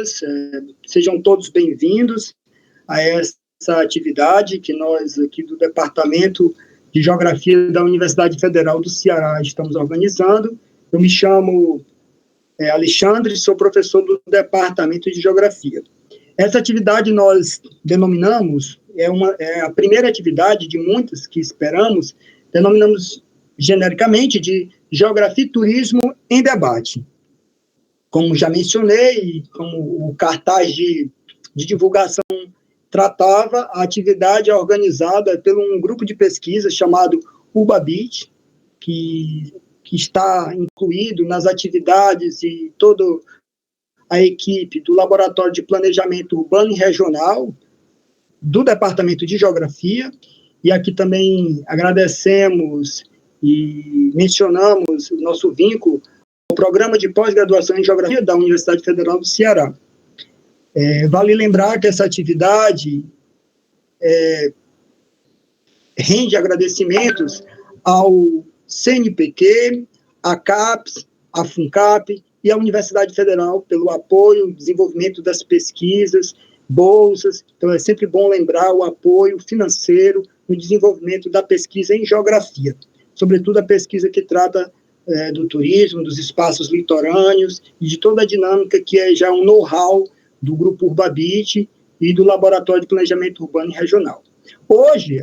todas, sejam todos bem-vindos a essa atividade que nós aqui do Departamento de Geografia da Universidade Federal do Ceará estamos organizando. Eu me chamo Alexandre, sou professor do Departamento de Geografia. Essa atividade nós denominamos, é a primeira atividade de muitas que esperamos, denominamos genericamente de Geografia e Turismo em Debate. Como já mencionei, como o cartaz de divulgação tratava, a atividade é organizada por um grupo de pesquisa chamado UrbaBit, que está incluído nas atividades e toda a equipe do Laboratório de Planejamento Urbano e Regional do Departamento de Geografia, e aqui também agradecemos e mencionamos o nosso vínculo ao Programa de Pós-Graduação em Geografia da Universidade Federal do Ceará. Vale lembrar que essa atividade rende agradecimentos ao CNPq, à CAPES, à FUNCAP e à Universidade Federal pelo apoio e desenvolvimento das pesquisas, bolsas. Então, é sempre bom lembrar o apoio financeiro no desenvolvimento da pesquisa em geografia, sobretudo a pesquisa que trata do turismo, dos espaços litorâneos e de toda a dinâmica que é já um know-how do Grupo UrbaBit e do Laboratório de Planejamento Urbano e Regional. Hoje,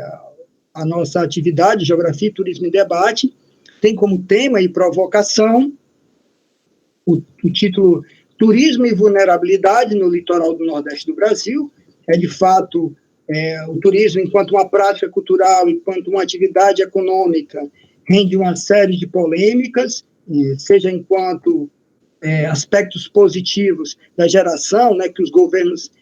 a nossa atividade, Geografia e Turismo em Debate, tem como tema e provocação o título Turismo e Vulnerabilidade no Litoral do Nordeste do Brasil. De fato, o turismo, enquanto uma prática cultural, enquanto uma atividade econômica, rende uma série de polêmicas, seja enquanto aspectos positivos da geração, que os governos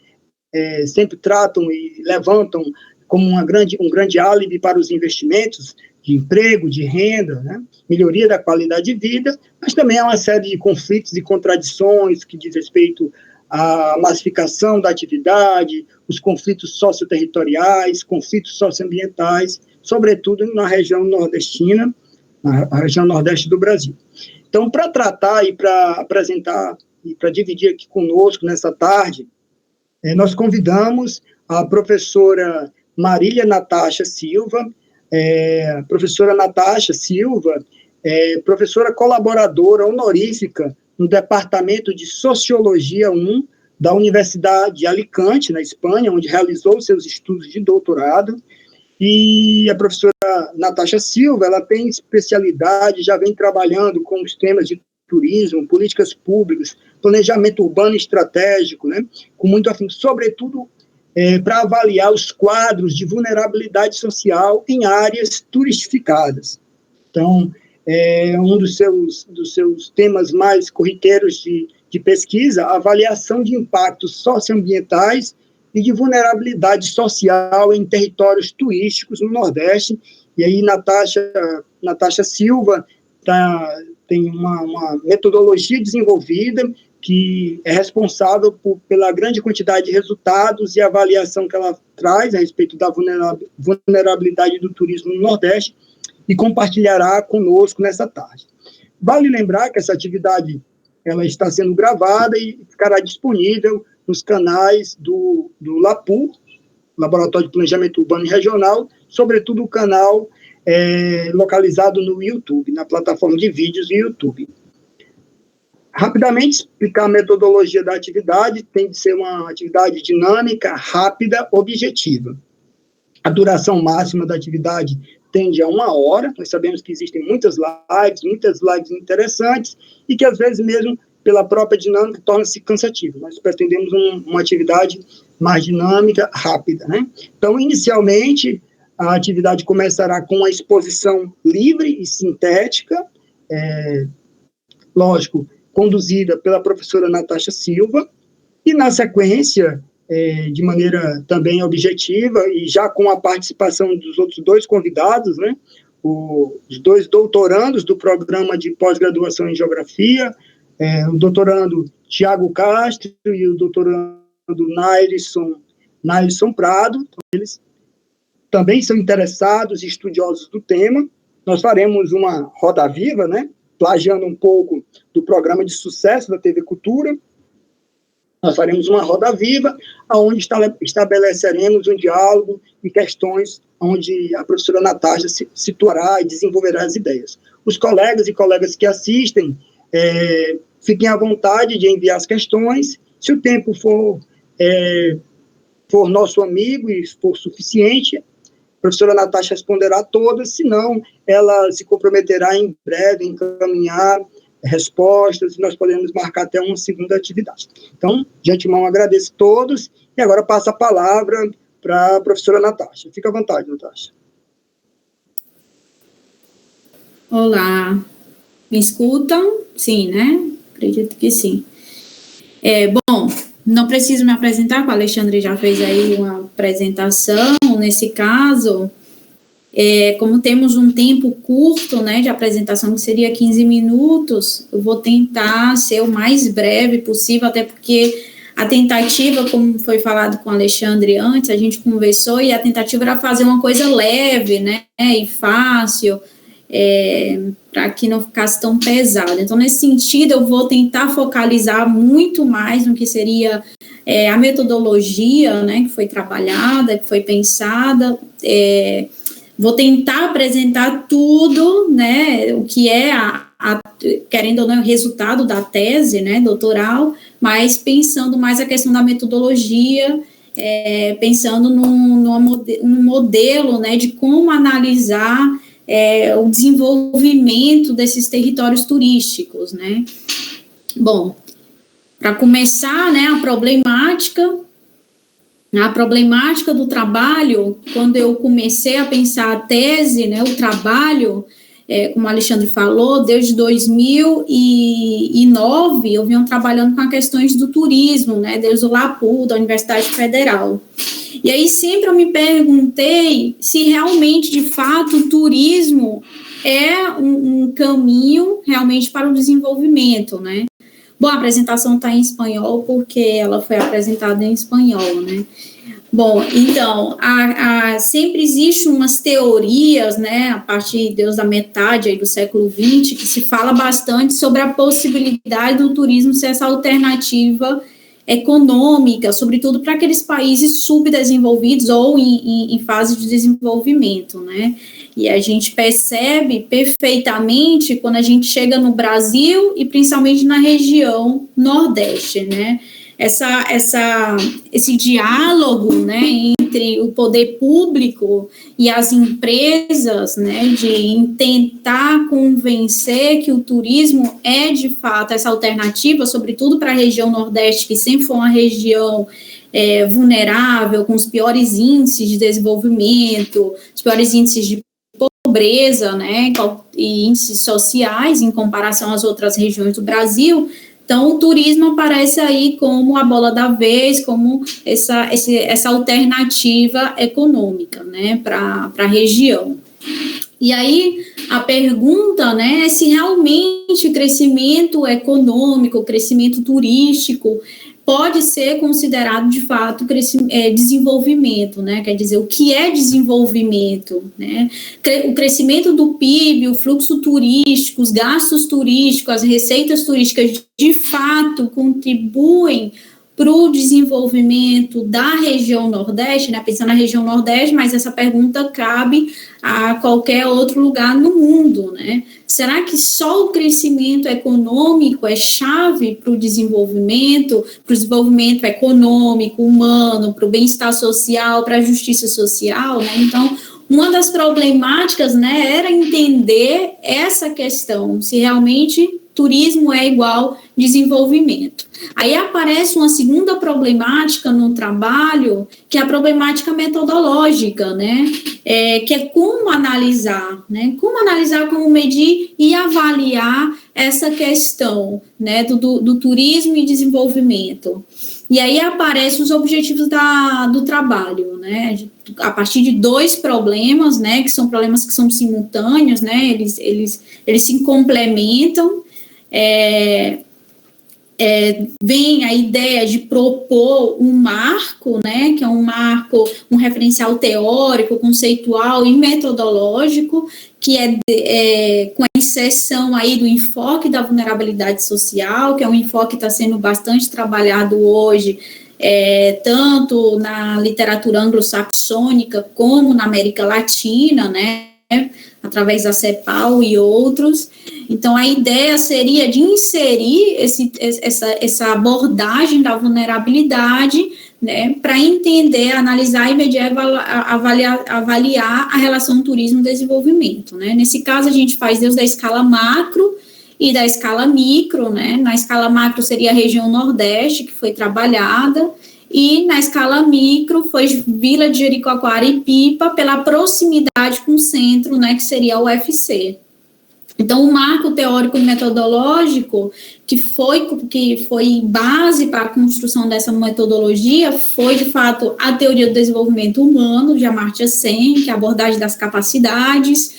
sempre tratam e levantam como um grande álibi para os investimentos de emprego, de renda, melhoria da qualidade de vida, mas também há uma série de conflitos e contradições que diz respeito à massificação da atividade, os conflitos socioterritoriais, conflitos socioambientais, sobretudo na região nordestina, na região nordeste do Brasil. Então, para tratar e para apresentar e para dividir aqui conosco nessa tarde, nós convidamos a professora Marília Natasha Silva. Professora Natasha Silva é professora colaboradora honorífica no Departamento de Sociologia 1 da Universidade de Alicante, na Espanha, onde realizou seus estudos de doutorado. E a professora Natasha Silva, ela tem especialidade, já vem trabalhando com os temas de turismo, políticas públicas, planejamento urbano e estratégico, com muito afinco, sobretudo para avaliar os quadros de vulnerabilidade social em áreas turistificadas. Então, um dos seus temas mais corriqueiros de pesquisa, a avaliação de impactos socioambientais e de vulnerabilidade social em territórios turísticos no Nordeste. E aí, Natasha Silva tem uma metodologia desenvolvida que é responsável pela grande quantidade de resultados e avaliação que ela traz a respeito da vulnerabilidade do turismo no Nordeste e compartilhará conosco nessa tarde. Vale lembrar que essa atividade ela está sendo gravada e ficará disponível nos canais do LAPU, Laboratório de Planejamento Urbano e Regional, sobretudo o canal localizado no YouTube, na plataforma de vídeos do YouTube. Rapidamente explicar a metodologia da atividade, tem de ser uma atividade dinâmica, rápida, objetiva. A duração máxima da atividade tende a 1 hora, nós sabemos que existem muitas lives interessantes, e que às vezes mesmo pela própria dinâmica torna-se cansativo. Nós pretendemos uma atividade mais dinâmica, rápida. Então, inicialmente, a atividade começará com uma exposição livre e sintética, lógico, conduzida pela professora Natasha Silva, e na sequência, de maneira também objetiva, e já com a participação dos outros 2 convidados, os 2 doutorandos do programa de pós-graduação em Geografia, o doutorando Tiago Castro e o doutorando Nailson Prado. Então, eles também são interessados e estudiosos do tema. Nós faremos uma roda viva, plagiando um pouco do programa de sucesso da TV Cultura, Nós faremos uma roda viva, onde estabeleceremos um diálogo e questões onde a professora Natasha situará e desenvolverá as ideias. Os colegas e colegas que assistem, fiquem à vontade de enviar as questões. Se o tempo for nosso amigo e for suficiente, a professora Natasha responderá a todas, senão ela se comprometerá em breve em encaminhar respostas, e nós podemos marcar até uma segunda atividade. Então, de antemão, agradeço a todos, e agora passo a palavra para a professora Natasha. Fica à vontade, Natasha. Olá, me escutam? Sim, né? Acredito que sim. Bom, não preciso me apresentar, o Alexandre já fez aí uma apresentação. Nesse caso, como temos um tempo curto, né, de apresentação, que seria 15 minutos, eu vou tentar ser o mais breve possível, até porque a tentativa, como foi falado com o Alexandre antes, a gente conversou, e a tentativa era fazer uma coisa leve, né, e fácil, para que não ficasse tão pesado. Então, nesse sentido, eu vou tentar focalizar muito mais no que seria a metodologia, né, que foi trabalhada, que foi pensada. Vou tentar apresentar tudo, né, o que é, querendo ou não, o resultado da tese, né, doutoral, mas pensando mais a questão da metodologia, pensando num modelo, né, de como analisar o desenvolvimento desses territórios turísticos, né. Bom, para começar, né, a problemática do trabalho, quando eu comecei a pensar a tese, né, o trabalho, como o Alexandre falou, desde 2009, eu venho trabalhando com as questões do turismo, né, desde o LAPU, da Universidade Federal. E aí sempre eu me perguntei se realmente, de fato, o turismo é um caminho realmente para o desenvolvimento, né. Bom, a apresentação está em espanhol porque ela foi apresentada em espanhol, né? Bom, então, sempre existem umas teorias, né, a partir da metade aí do século XX, que se fala bastante sobre a possibilidade do turismo ser essa alternativa econômica, sobretudo para aqueles países subdesenvolvidos ou em fase de desenvolvimento, né? E a gente percebe perfeitamente quando a gente chega no Brasil e principalmente na região Nordeste, né? Esse diálogo, né, entre o poder público e as empresas, né, de tentar convencer que o turismo é, de fato, essa alternativa, sobretudo para a região Nordeste, que sempre foi uma região vulnerável, com os piores índices de desenvolvimento, os piores índices de pobreza, né, e índices sociais em comparação às outras regiões do Brasil. Então, o turismo aparece aí como a bola da vez, como essa alternativa econômica, né, para a região. E aí, a pergunta, né, é se realmente crescimento econômico, crescimento turístico, pode ser considerado, de fato, desenvolvimento, né? Quer dizer, o que é desenvolvimento, né? O crescimento do PIB, o fluxo turístico, os gastos turísticos, as receitas turísticas, de fato, contribuem para o desenvolvimento da região Nordeste, né? Pensando na região Nordeste, mas essa pergunta cabe a qualquer outro lugar no mundo, né? Será que só o crescimento econômico é chave para o desenvolvimento econômico, humano, para o bem-estar social, para a justiça social, né? Então, uma das problemáticas, né, era entender essa questão, se realmente turismo é igual desenvolvimento. Aí aparece uma segunda problemática no trabalho, que é a problemática metodológica, né? Que é como analisar, né? Como medir e avaliar essa questão, né, do turismo e desenvolvimento. E aí aparecem os objetivos do trabalho, né, a partir de dois problemas, né, que são problemas que são simultâneos, né, eles se complementam, vem a ideia de propor um marco, né, que é um marco, um referencial teórico, conceitual e metodológico, que com a inserção aí do enfoque da vulnerabilidade social, que é um enfoque que está sendo bastante trabalhado hoje, tanto na literatura anglo-saxônica como na América Latina, né, através da CEPAL e outros. Então, a ideia seria de inserir essa abordagem da vulnerabilidade, né, para entender, analisar e mediar, avaliar a relação turismo-desenvolvimento, né. Nesse caso, a gente faz desde a escala macro e da escala micro, né. Na escala macro seria a região Nordeste, que foi trabalhada, e na escala micro foi Vila de Jericoacoara e Pipa, pela proximidade com o centro, né, que seria o UFC. Então, o marco teórico e metodológico que foi base para a construção dessa metodologia foi, de fato, a teoria do desenvolvimento humano, de Amartya Sen, que é a abordagem das capacidades,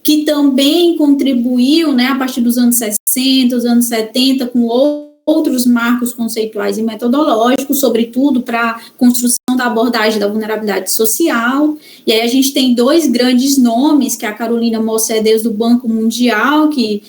que também contribuiu, né, a partir dos anos 60, os anos 70, com outros marcos conceituais e metodológicos, sobretudo para a construção da abordagem da vulnerabilidade social. E aí a gente tem dois grandes nomes, que é a Carolina Mossedeus, do Banco Mundial, que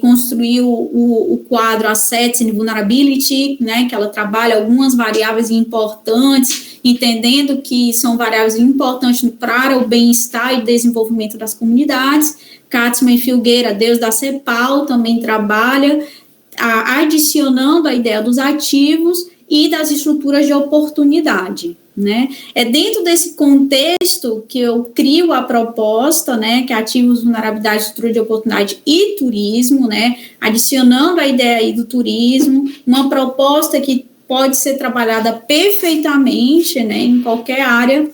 construiu o quadro Assets and Vulnerability, né, que ela trabalha algumas variáveis importantes, entendendo que são variáveis importantes para o bem-estar e desenvolvimento das comunidades. Katzmann e Filgueira, Deus da CEPAL, também trabalha adicionando a ideia dos ativos e das estruturas de oportunidade, né? É dentro desse contexto que eu crio a proposta, né, que é ativos, vulnerabilidade, estrutura de oportunidade e turismo, né, adicionando a ideia aí do turismo, uma proposta que pode ser trabalhada perfeitamente, né, em qualquer área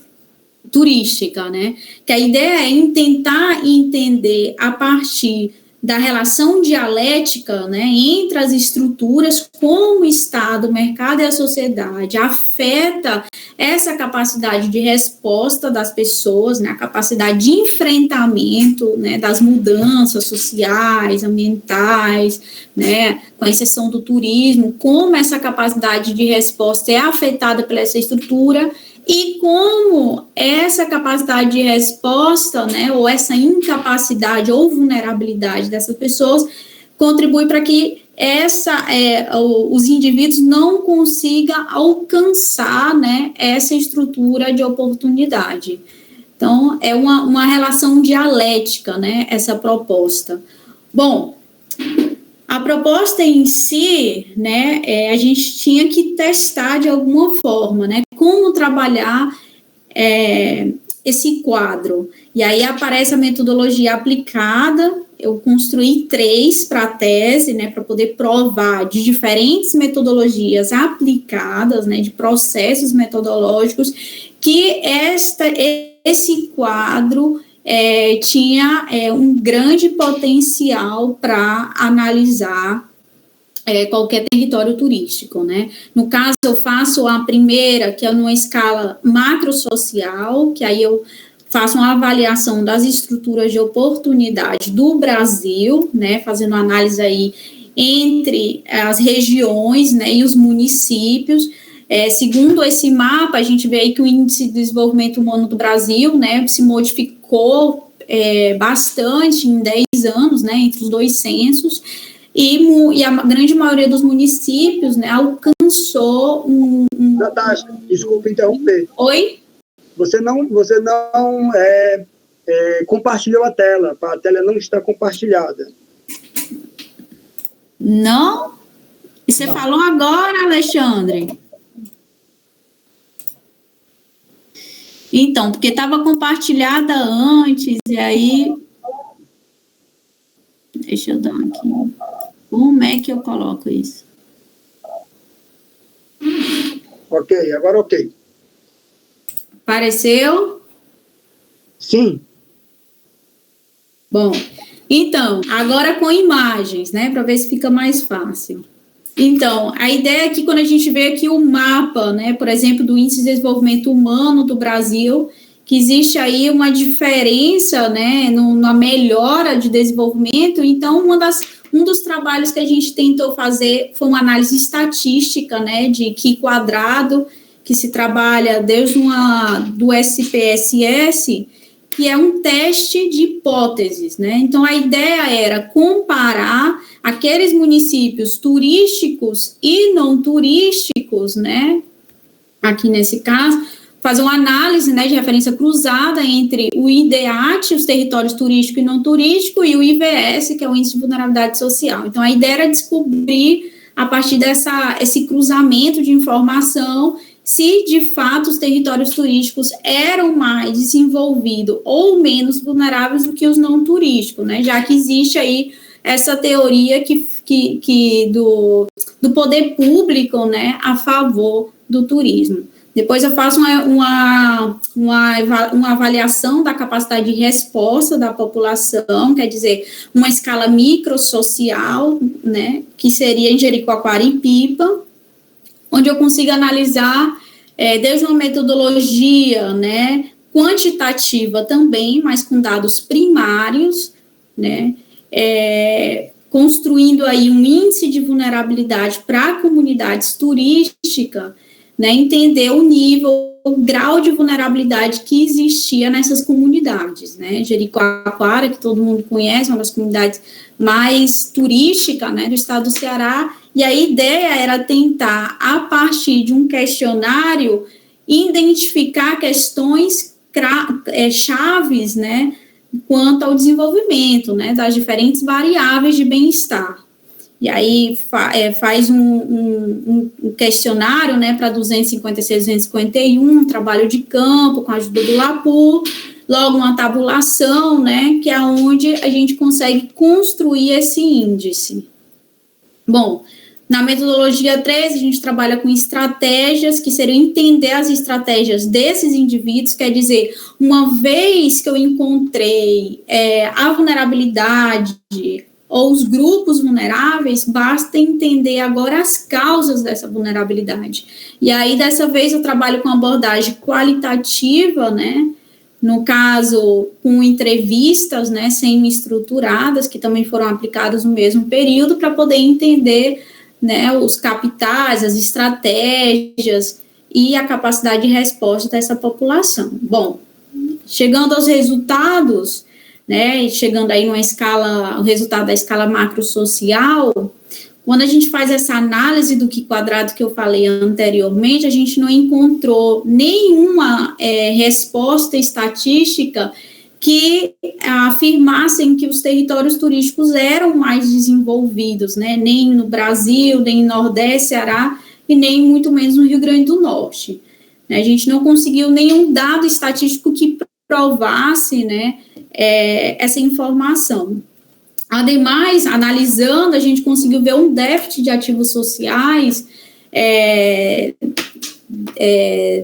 turística, né, que a ideia é tentar entender a partir da relação dialética, né, entre as estruturas, como o Estado, o mercado e a sociedade afeta essa capacidade de resposta das pessoas, né, a capacidade de enfrentamento, né, das mudanças sociais, ambientais, né, com exceção do turismo, como essa capacidade de resposta é afetada por essa estrutura, e como essa capacidade de resposta, né, ou essa incapacidade ou vulnerabilidade dessas pessoas contribui para que os indivíduos não consigam alcançar, né, essa estrutura de oportunidade. Então, é uma relação dialética, né, essa proposta. Bom, a proposta em si, né, a gente tinha que testar de alguma forma, né, como trabalhar esse quadro. E aí aparece a metodologia aplicada. Eu construí 3 para a tese, né, para poder provar de diferentes metodologias aplicadas, né, de processos metodológicos, que esse quadro tinha um grande potencial para analisar qualquer território turístico, né? No caso, eu faço a primeira, que é numa escala macrosocial, que aí eu faço uma avaliação das estruturas de oportunidade do Brasil, né? Fazendo análise aí entre as regiões, né, e os municípios. Segundo esse mapa, a gente vê aí que o índice de desenvolvimento humano do Brasil, né, se modificou bastante em 10 anos, né, entre os 2 censos, e a grande maioria dos municípios, né, alcançou Natasha, desculpa interromper. Oi? Você não compartilhou a tela não está compartilhada. Não? E você falou agora, Alexandre? Então, porque estava compartilhada antes, e aí... Deixa eu dar aqui. Como é que eu coloco isso? Ok, agora ok. Apareceu? Sim. Bom, então, agora com imagens, né, para ver se fica mais fácil. Então, a ideia é que quando a gente vê aqui o mapa, né, por exemplo, do Índice de Desenvolvimento Humano do Brasil, que existe aí uma diferença, né, na melhora de desenvolvimento. Então, um dos trabalhos que a gente tentou fazer foi uma análise estatística, né, de Qi quadrado, que se trabalha desde do SPSS, que é um teste de hipóteses, né? Então, a ideia era comparar aqueles municípios turísticos e não turísticos, né? Aqui nesse caso, fazer uma análise, né, de referência cruzada entre o IDEAT, os territórios turístico e não turístico, e o IVS, que é o Índice de Vulnerabilidade Social. Então, a ideia era descobrir, a partir esse cruzamento de informação, se, de fato, os territórios turísticos eram mais desenvolvidos ou menos vulneráveis do que os não turísticos, né? Já que existe aí essa teoria do poder público, né, a favor do turismo. Depois eu faço uma avaliação da capacidade de resposta da população, quer dizer, uma escala microsocial, né, que seria em Jericoacoara e Pipa, onde eu consigo analisar desde uma metodologia, né, quantitativa também, mas com dados primários, né, construindo aí um índice de vulnerabilidade para comunidades turísticas, né, entender o nível, o grau de vulnerabilidade que existia nessas comunidades, né, Jericoacoara, que todo mundo conhece, uma das comunidades mais turísticas, né, do estado do Ceará, e a ideia era tentar, a partir de um questionário, identificar questões chaves, né, quanto ao desenvolvimento, né, das diferentes variáveis de bem-estar. E aí faz um questionário, né, para 256, 251, um trabalho de campo com a ajuda do LAPU, logo uma tabulação, né, que é onde a gente consegue construir esse índice. Bom, na metodologia 3, a gente trabalha com estratégias, que seriam entender as estratégias desses indivíduos, quer dizer, uma vez que eu encontrei a vulnerabilidade ou os grupos vulneráveis, basta entender agora as causas dessa vulnerabilidade. E aí, dessa vez, eu trabalho com abordagem qualitativa, né, no caso, com entrevistas, né, semi-estruturadas, que também foram aplicadas no mesmo período, para poder entender, né, os capitais, as estratégias e a capacidade de resposta dessa população. Bom, chegando aos resultados, né, chegando aí numa escala, o resultado da escala macrosocial, quando a gente faz essa análise do Qi quadrado que eu falei anteriormente, a gente não encontrou nenhuma resposta estatística que afirmassem que os territórios turísticos eram mais desenvolvidos, né, nem no Brasil, nem no Nordeste, Ceará, e nem muito menos no Rio Grande do Norte. A gente não conseguiu nenhum dado estatístico que provasse, né, essa informação. Ademais, analisando, a gente conseguiu ver um déficit de ativos sociais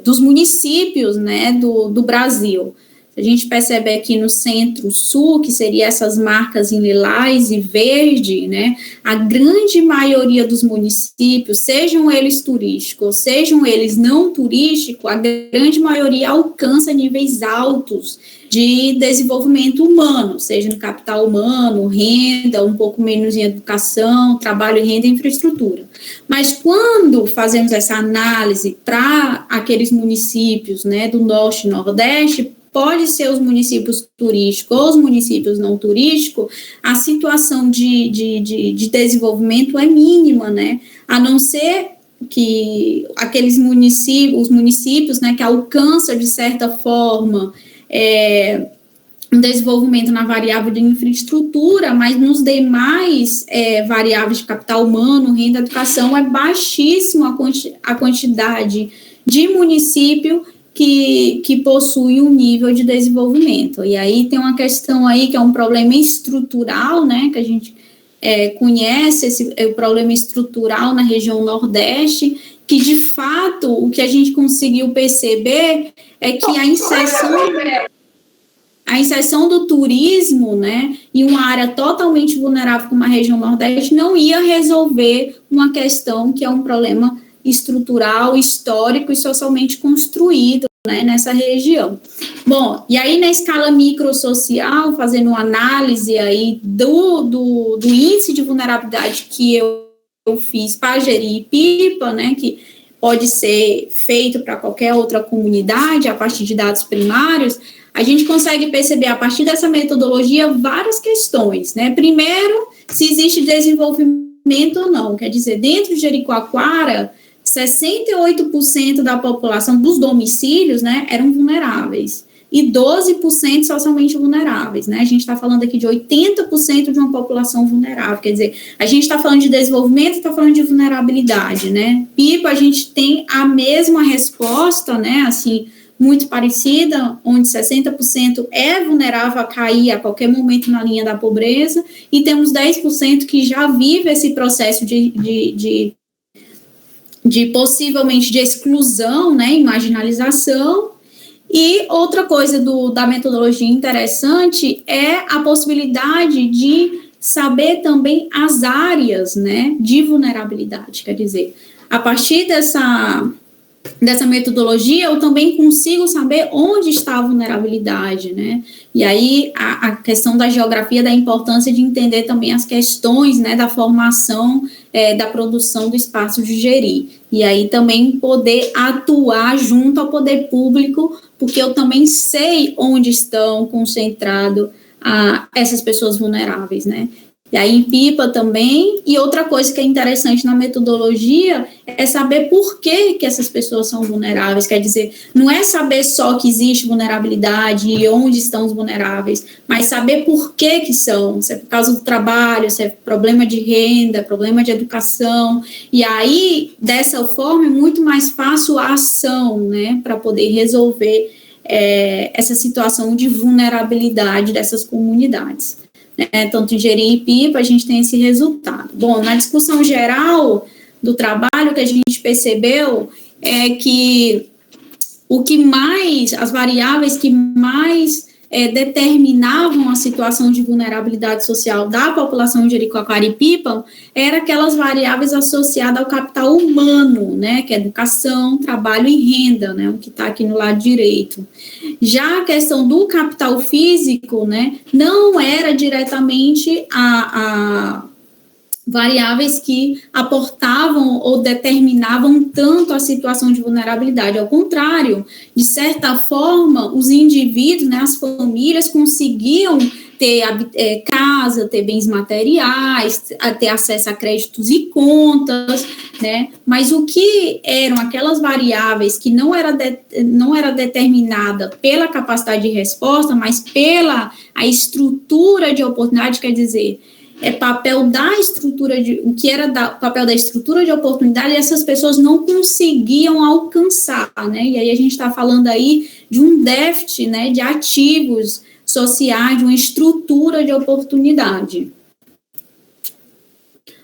dos municípios, né, do Brasil. A gente percebe aqui no centro-sul, que seria essas marcas em lilás e verde, né, a grande maioria dos municípios, sejam eles turísticos, sejam eles não turísticos, a grande maioria alcança níveis altos de desenvolvimento humano, seja no capital humano, renda, um pouco menos em educação, trabalho, renda e infraestrutura. Mas quando fazemos essa análise para aqueles municípios, né, do Norte e Nordeste, pode ser os municípios turísticos ou os municípios não turísticos, a situação de desenvolvimento é mínima, né, a não ser que aqueles municípios, os municípios, né, que alcançam de certa forma um desenvolvimento na variável de infraestrutura, mas nos demais variáveis de capital humano, renda, educação, é baixíssima a quantidade de município que possui um nível de desenvolvimento. E aí tem uma questão aí que é um problema estrutural, né, que a gente conhece, o problema estrutural na região Nordeste, que de fato o que a gente conseguiu perceber é que a inserção do turismo, né, em uma área totalmente vulnerável como a região Nordeste não ia resolver uma questão que é um problema estrutural, histórico e socialmente construído, né, nessa região. Bom, e aí na escala microsocial, fazendo uma análise aí do índice de vulnerabilidade que eu fiz para gerir PIPA, né, que pode ser feito para qualquer outra comunidade a partir de dados primários, a gente consegue perceber a partir dessa metodologia várias questões, né? Primeiro, se existe desenvolvimento ou não, quer dizer, dentro de Jericoacoara, 68% da população dos domicílios, né, eram vulneráveis e 12% socialmente vulneráveis, né? A gente está falando aqui de 80% de uma população vulnerável, quer dizer, a gente está falando de desenvolvimento e está falando de vulnerabilidade, né? PIPA, a gente tem a mesma resposta, né, assim, muito parecida, onde 60% é vulnerável a cair a qualquer momento na linha da pobreza, e temos 10% que já vive esse processo de possivelmente de exclusão, né, e marginalização. E outra coisa da metodologia interessante é a possibilidade de saber também as áreas, né, de vulnerabilidade, quer dizer, a partir dessa metodologia, eu também consigo saber onde está a vulnerabilidade, né? E aí, a questão da geografia, da importância de entender também as questões, né, da formação, da produção do espaço de gerir. E aí, também poder atuar junto ao poder público, porque eu também sei onde estão concentradas essas pessoas vulneráveis, né? E aí, em PIPA também, e outra coisa que é interessante na metodologia é saber por que essas pessoas são vulneráveis, quer dizer, não é saber só que existe vulnerabilidade e onde estão os vulneráveis, mas saber por que são, se é por causa do trabalho, se é problema de renda, problema de educação, e aí, dessa forma, é muito mais fácil a ação, né, para poder resolver essa situação de vulnerabilidade dessas comunidades. Tanto em Jeri e PIPA, a gente tem esse resultado. Bom, na discussão geral do trabalho, que a gente percebeu é que as variáveis que mais determinavam a situação de vulnerabilidade social da população de Jericoacoara e PIPA eram aquelas variáveis associadas ao capital humano, né, que é educação, trabalho e renda, né, o que está aqui no lado direito. Já a questão do capital físico, né, não era diretamente variáveis que aportavam ou determinavam tanto a situação de vulnerabilidade. Ao contrário, de certa forma, os indivíduos, né, as famílias conseguiam ter casa, ter bens materiais, ter acesso a créditos e contas, né? Mas o que eram aquelas variáveis que não era determinada pela capacidade de resposta, mas pela a estrutura de oportunidade, quer dizer, papel da estrutura o que era papel da estrutura de oportunidade, essas pessoas não conseguiam alcançar, né? E aí a gente está falando aí de um déficit, né, de ativos sociais, de uma estrutura de oportunidade.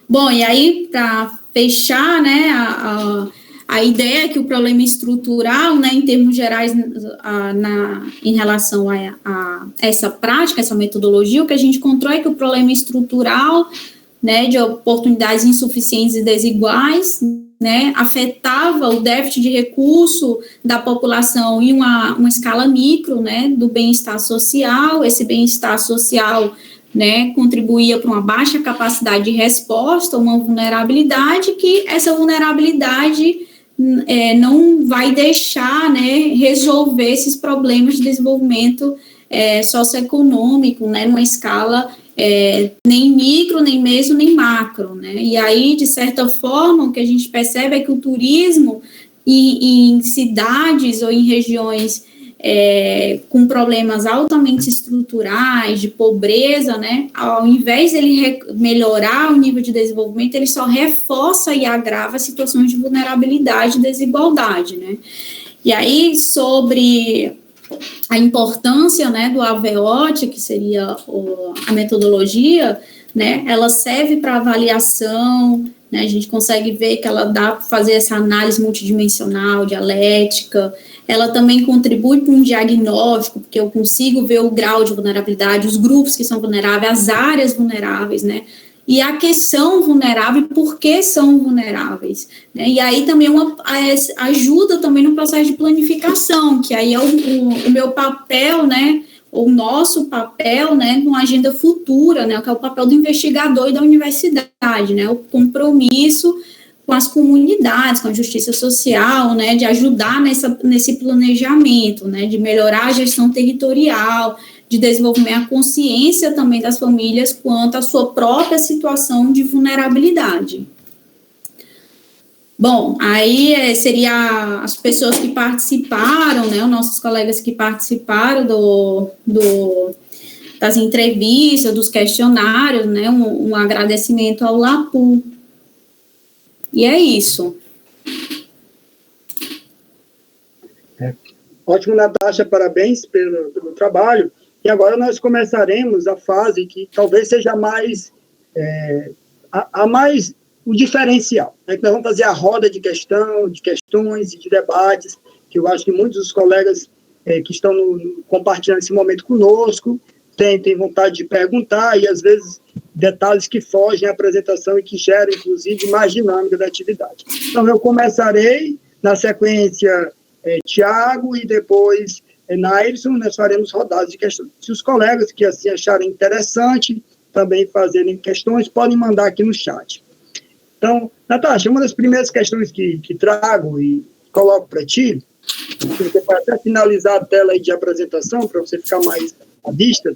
Bom, e aí, para fechar, né, a ideia é que o problema estrutural, né, em termos gerais, em relação a essa prática, essa metodologia, o que a gente encontrou é que o problema estrutural, né, de oportunidades insuficientes e desiguais, né, afetava o déficit de recurso da população em uma escala micro, né, do bem-estar social. Esse bem-estar social, né, contribuía para uma baixa capacidade de resposta, uma vulnerabilidade, que essa vulnerabilidade não vai deixar, né, resolver esses problemas de desenvolvimento socioeconômico, né, numa escala nem micro, nem meso, nem macro, né, e aí, de certa forma, o que a gente percebe é que o turismo em cidades ou em regiões com problemas altamente estruturais, de pobreza, né, ao invés de ele melhorar o nível de desenvolvimento, ele só reforça e agrava situações de vulnerabilidade e desigualdade, né. E aí, sobre a importância, né, do AVOT, que seria a metodologia, né, ela serve para avaliação, né, a gente consegue ver que ela dá para fazer essa análise multidimensional, dialética. Ela também contribui para um diagnóstico, porque eu consigo ver o grau de vulnerabilidade, os grupos que são vulneráveis, as áreas vulneráveis, né, e a que são vulneráveis, por que são vulneráveis, né? E aí também ajuda também no processo de planificação, que aí é o meu papel, né, o nosso papel, né, numa agenda futura, né, que é o papel do investigador e da universidade, né, o compromisso com as comunidades, com a justiça social, né, de ajudar nesse planejamento, né, de melhorar a gestão territorial, de desenvolver a consciência também das famílias quanto à sua própria situação de vulnerabilidade. Bom, aí seria as pessoas que participaram, né, os nossos colegas que participaram das entrevistas, dos questionários, né, um agradecimento ao LAPU. E é isso. Ótimo, Natasha, parabéns pelo trabalho. E agora nós começaremos a fase que talvez seja mais, mais o diferencial. Né? Nós vamos fazer a roda de questões e de debates, que eu acho que muitos dos colegas que estão compartilhando esse momento conosco têm vontade de perguntar, e às vezes detalhes que fogem à apresentação e que geram, inclusive, mais dinâmica da atividade. Então, eu começarei, na sequência, Tiago, e depois Nailson, nós faremos rodadas de questões. Se os colegas que assim acharem interessante também fazerem questões, podem mandar aqui no chat. Então, Natasha, uma das primeiras questões que trago e coloco para ti, você pode até finalizar a tela aí de apresentação, para você ficar mais à vista,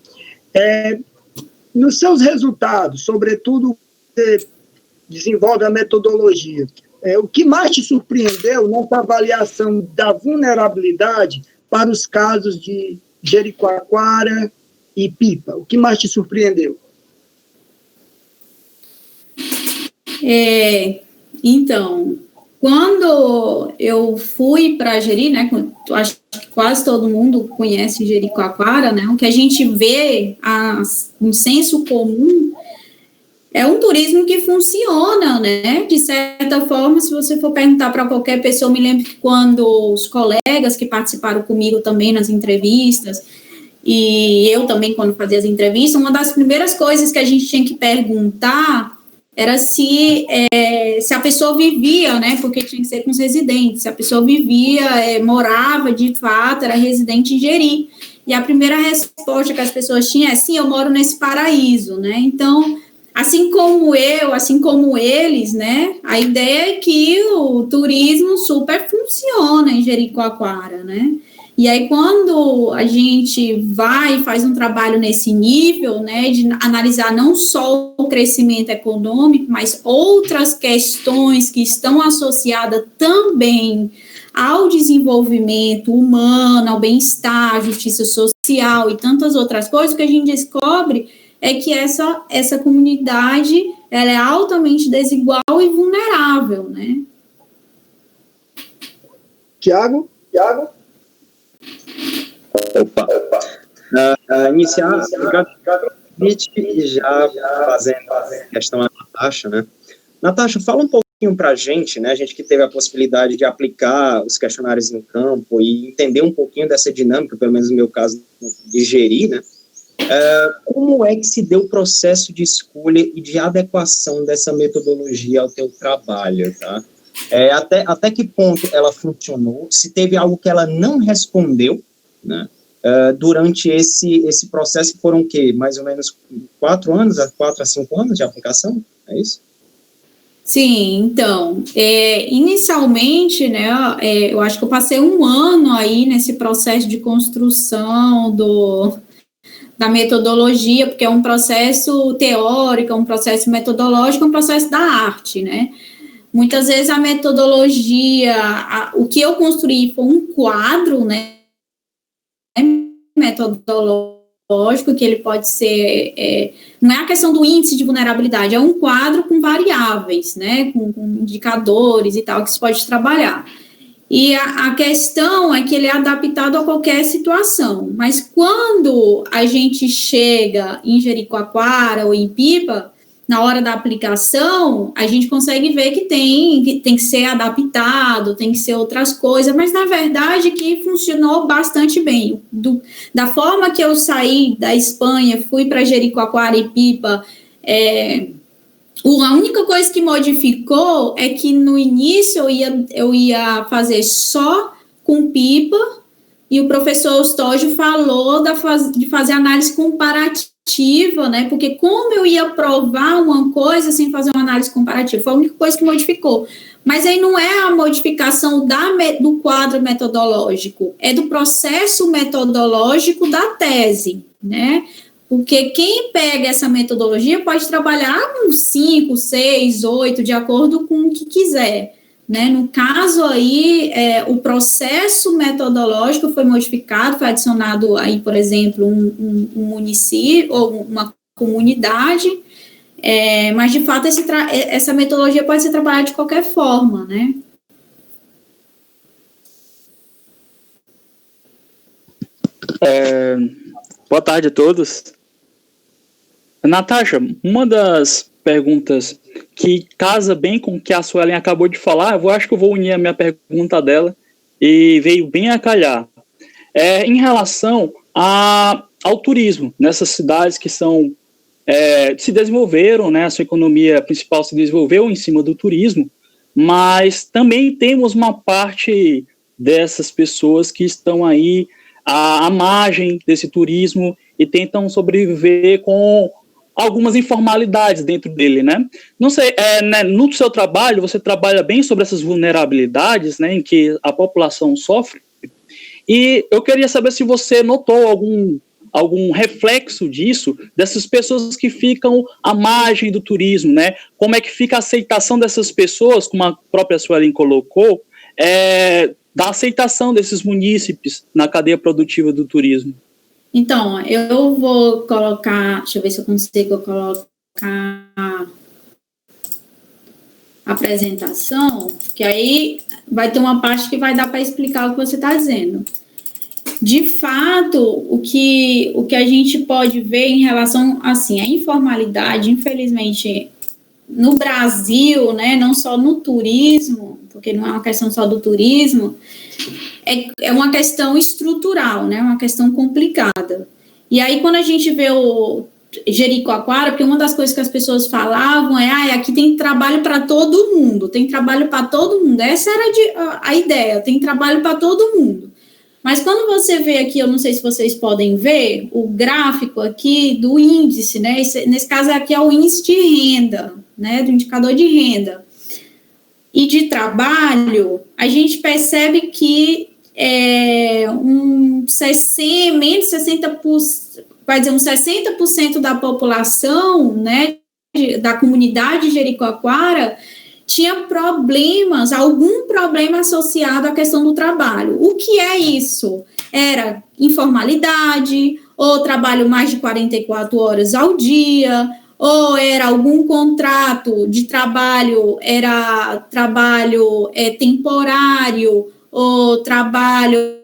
nos seus resultados, sobretudo, você desenvolve a metodologia, o que mais te surpreendeu nessa avaliação da vulnerabilidade para os casos de Jericoacoara e Pipa? O que mais te surpreendeu? Então, quando eu fui para Jeri, né, acho que quase todo mundo conhece Jericoacoara, né, o que a gente vê, um senso comum, é um turismo que funciona, né, de certa forma. Se você for perguntar para qualquer pessoa, eu me lembro que quando os colegas que participaram comigo também nas entrevistas, e eu também quando fazia as entrevistas, uma das primeiras coisas que a gente tinha que perguntar era se a pessoa vivia, né, porque tinha que ser com os residentes, se a pessoa vivia, morava, de fato, era residente em Jeri. E a primeira resposta que as pessoas tinham é: sim, eu moro nesse paraíso, né. Então, assim como eu, assim como eles, né, a ideia é que o turismo super funciona em Jericoacoara, né. E aí, quando a gente vai e faz um trabalho nesse nível, né, de analisar não só o crescimento econômico, mas outras questões que estão associadas também ao desenvolvimento humano, ao bem-estar, à justiça social e tantas outras coisas, o que a gente descobre é que essa comunidade ela é altamente desigual e vulnerável, né? Tiago? Opa. Iniciar o convite e já fazendo a questão à Natasha, né? Natasha, fala um pouquinho para a gente, né? A gente que teve a possibilidade de aplicar os questionários em campo e entender um pouquinho dessa dinâmica, pelo menos no meu caso, de Jeri, né? Como é que se deu o processo de escolha e de adequação dessa metodologia ao teu trabalho, tá? Até que ponto ela funcionou, se teve algo que ela não respondeu, né? Durante esse processo, que foram o quê? Mais ou menos 4 a 5 anos de aplicação? É isso? Sim, então, inicialmente, né, eu acho que eu passei 1 ano aí nesse processo de construção da metodologia, porque é um processo teórico, é um processo metodológico, é um processo da arte, né? Muitas vezes a metodologia, o que eu construí foi um quadro, né, metodológico, que ele pode ser, não é a questão do índice de vulnerabilidade, é um quadro com variáveis, né, com indicadores e tal, que se pode trabalhar. E a questão é que ele é adaptado a qualquer situação, mas quando a gente chega em Jericoacoara ou em Pipa, na hora da aplicação, a gente consegue ver que tem que ser adaptado, tem que ser outras coisas, mas na verdade que funcionou bastante bem. Da forma que eu saí da Espanha, fui para Jericoacoara e Pipa, A única coisa que modificou é que no início eu ia fazer só com pipa, e o professor Eustógio falou de fazer análise comparativa, né? Porque como eu ia provar uma coisa sem fazer uma análise comparativa? Foi a única coisa que modificou. Mas aí não é a modificação do quadro metodológico, é do processo metodológico da tese, né? Porque quem pega essa metodologia pode trabalhar com 5, 6, 8, de acordo com o que quiser, né? No caso aí, o processo metodológico foi modificado, foi adicionado aí, por exemplo, um município ou uma comunidade, mas de fato essa metodologia pode ser trabalhada de qualquer forma, né? Boa tarde a todos. Natasha, uma das perguntas que casa bem com o que a Suelen acabou de falar, eu acho que eu vou unir a minha pergunta dela, e veio bem a calhar. Em relação ao turismo, nessas cidades que se desenvolveram, né, a sua economia principal se desenvolveu em cima do turismo, mas também temos uma parte dessas pessoas que estão aí à margem desse turismo e tentam sobreviver com algumas informalidades dentro dele, né? Não sei, né, no seu trabalho, você trabalha bem sobre essas vulnerabilidades, né, em que a população sofre, e eu queria saber se você notou algum reflexo disso, dessas pessoas que ficam à margem do turismo, né? Como é que fica a aceitação dessas pessoas, como a própria Suelen colocou, da aceitação desses munícipes na cadeia produtiva do turismo? Então, eu vou colocar, deixa eu ver se eu consigo colocar a apresentação, que aí vai ter uma parte que vai dar para explicar o que você está dizendo. De fato, o que a gente pode ver em relação, assim, à informalidade, infelizmente, no Brasil, né, não só no turismo, porque não é uma questão só do turismo, é uma questão estrutural, né, uma questão complicada. E aí, quando a gente vê o Jericoacoara, porque uma das coisas que as pessoas falavam aqui tem trabalho para todo mundo, essa era a ideia, tem trabalho para todo mundo. Mas quando você vê aqui, eu não sei se vocês podem ver, o gráfico aqui do índice, né, nesse caso aqui é o índice de renda, né, do indicador de renda, e de trabalho, a gente percebe que menos 60%, vai dizer, uns 60% da população, né, da comunidade de Jericoacoara, tinha algum problema associado à questão do trabalho. O que é isso? Era informalidade, ou trabalho mais de 44 horas ao dia, ou era algum contrato de trabalho, era trabalho temporário, ou trabalho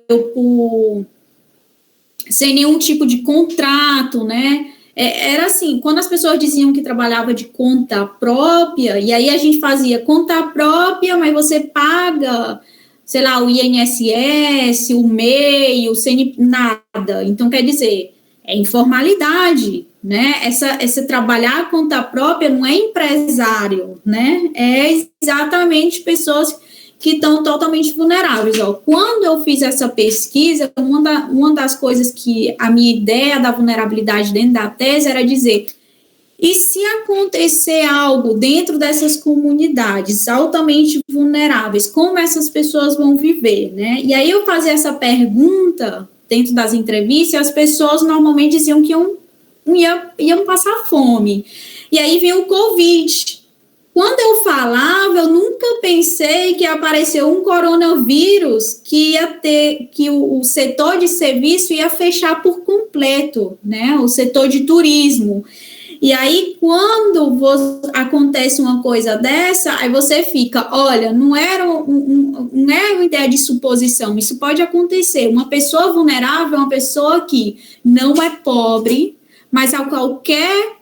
sem nenhum tipo de contrato, né? Era assim, quando as pessoas diziam que trabalhava de conta própria, e aí a gente fazia conta própria, mas você paga, sei lá, o INSS, o MEI, o CNP, nada. Então, quer dizer, é informalidade, né? Essa trabalhar a conta própria não é empresário, né? É exatamente pessoas que estão totalmente vulneráveis. Quando eu fiz essa pesquisa, uma das coisas que a minha ideia da vulnerabilidade dentro da tese era dizer, e se acontecer algo dentro dessas comunidades altamente vulneráveis, como essas pessoas vão viver, né? E aí eu fazia essa pergunta dentro das entrevistas, e as pessoas normalmente diziam que iam passar fome. E aí vem o Covid. Quando eu falava, eu nunca pensei que apareceu um coronavírus que o setor de serviço ia fechar por completo, né? O setor de turismo. E aí, quando acontece uma coisa dessa, aí você fica, olha, não é uma ideia de suposição, isso pode acontecer. Uma pessoa vulnerável é uma pessoa que não é pobre, mas a qualquer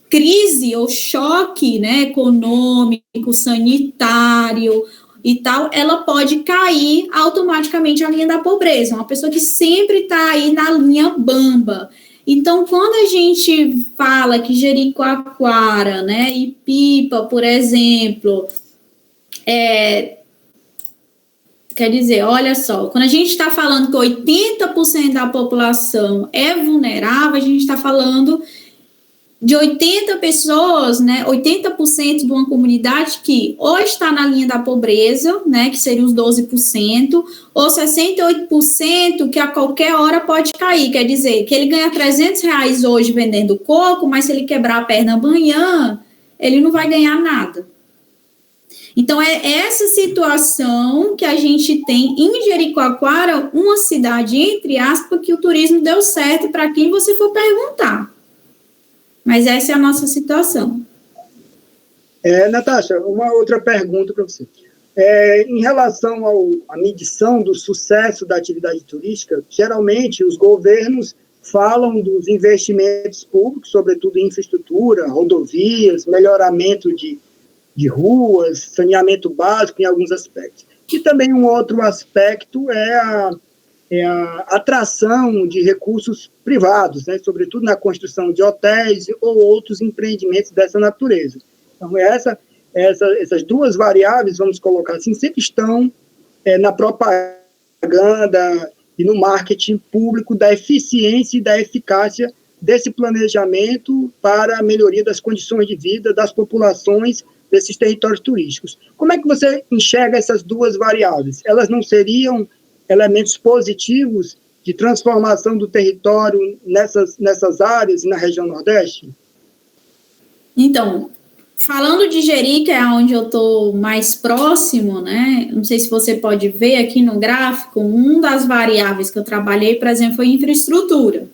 crise ou choque, né, econômico, sanitário e tal, ela pode cair automaticamente a linha da pobreza, uma pessoa que sempre está aí na linha bamba. Então, quando a gente fala que Jericoacoara, né, e Pipa, por exemplo, quer dizer, olha só, quando a gente está falando que 80% da população é vulnerável, a gente está falando de 80 pessoas, né, 80% de uma comunidade que ou está na linha da pobreza, né, que seria os 12%, ou 68% que a qualquer hora pode cair, quer dizer, que ele ganha R$300 hoje vendendo coco, mas se ele quebrar a perna amanhã, ele não vai ganhar nada. Então, é essa situação que a gente tem em Jericoacoara, uma cidade, entre aspas, que o turismo deu certo para quem você for perguntar. Mas essa é a nossa situação. Natasha, uma outra pergunta para você. Em relação à medição do sucesso da atividade turística, geralmente os governos falam dos investimentos públicos, sobretudo em infraestrutura, rodovias, melhoramento de ruas, saneamento básico em alguns aspectos. E também um outro aspecto é a atração de recursos privados, né, sobretudo na construção de hotéis ou outros empreendimentos dessa natureza. Então, essas duas variáveis, vamos colocar assim, sempre estão na propaganda e no marketing público da eficiência e da eficácia desse planejamento para a melhoria das condições de vida das populações desses territórios turísticos. Como é que você enxerga essas duas variáveis? Elas não seriam elementos positivos de transformação do território nessas áreas e na região Nordeste? Então, falando de Jeri, que é onde eu estou mais próximo, né? Não sei se você pode ver aqui no gráfico, uma das variáveis que eu trabalhei, por exemplo, foi infraestrutura.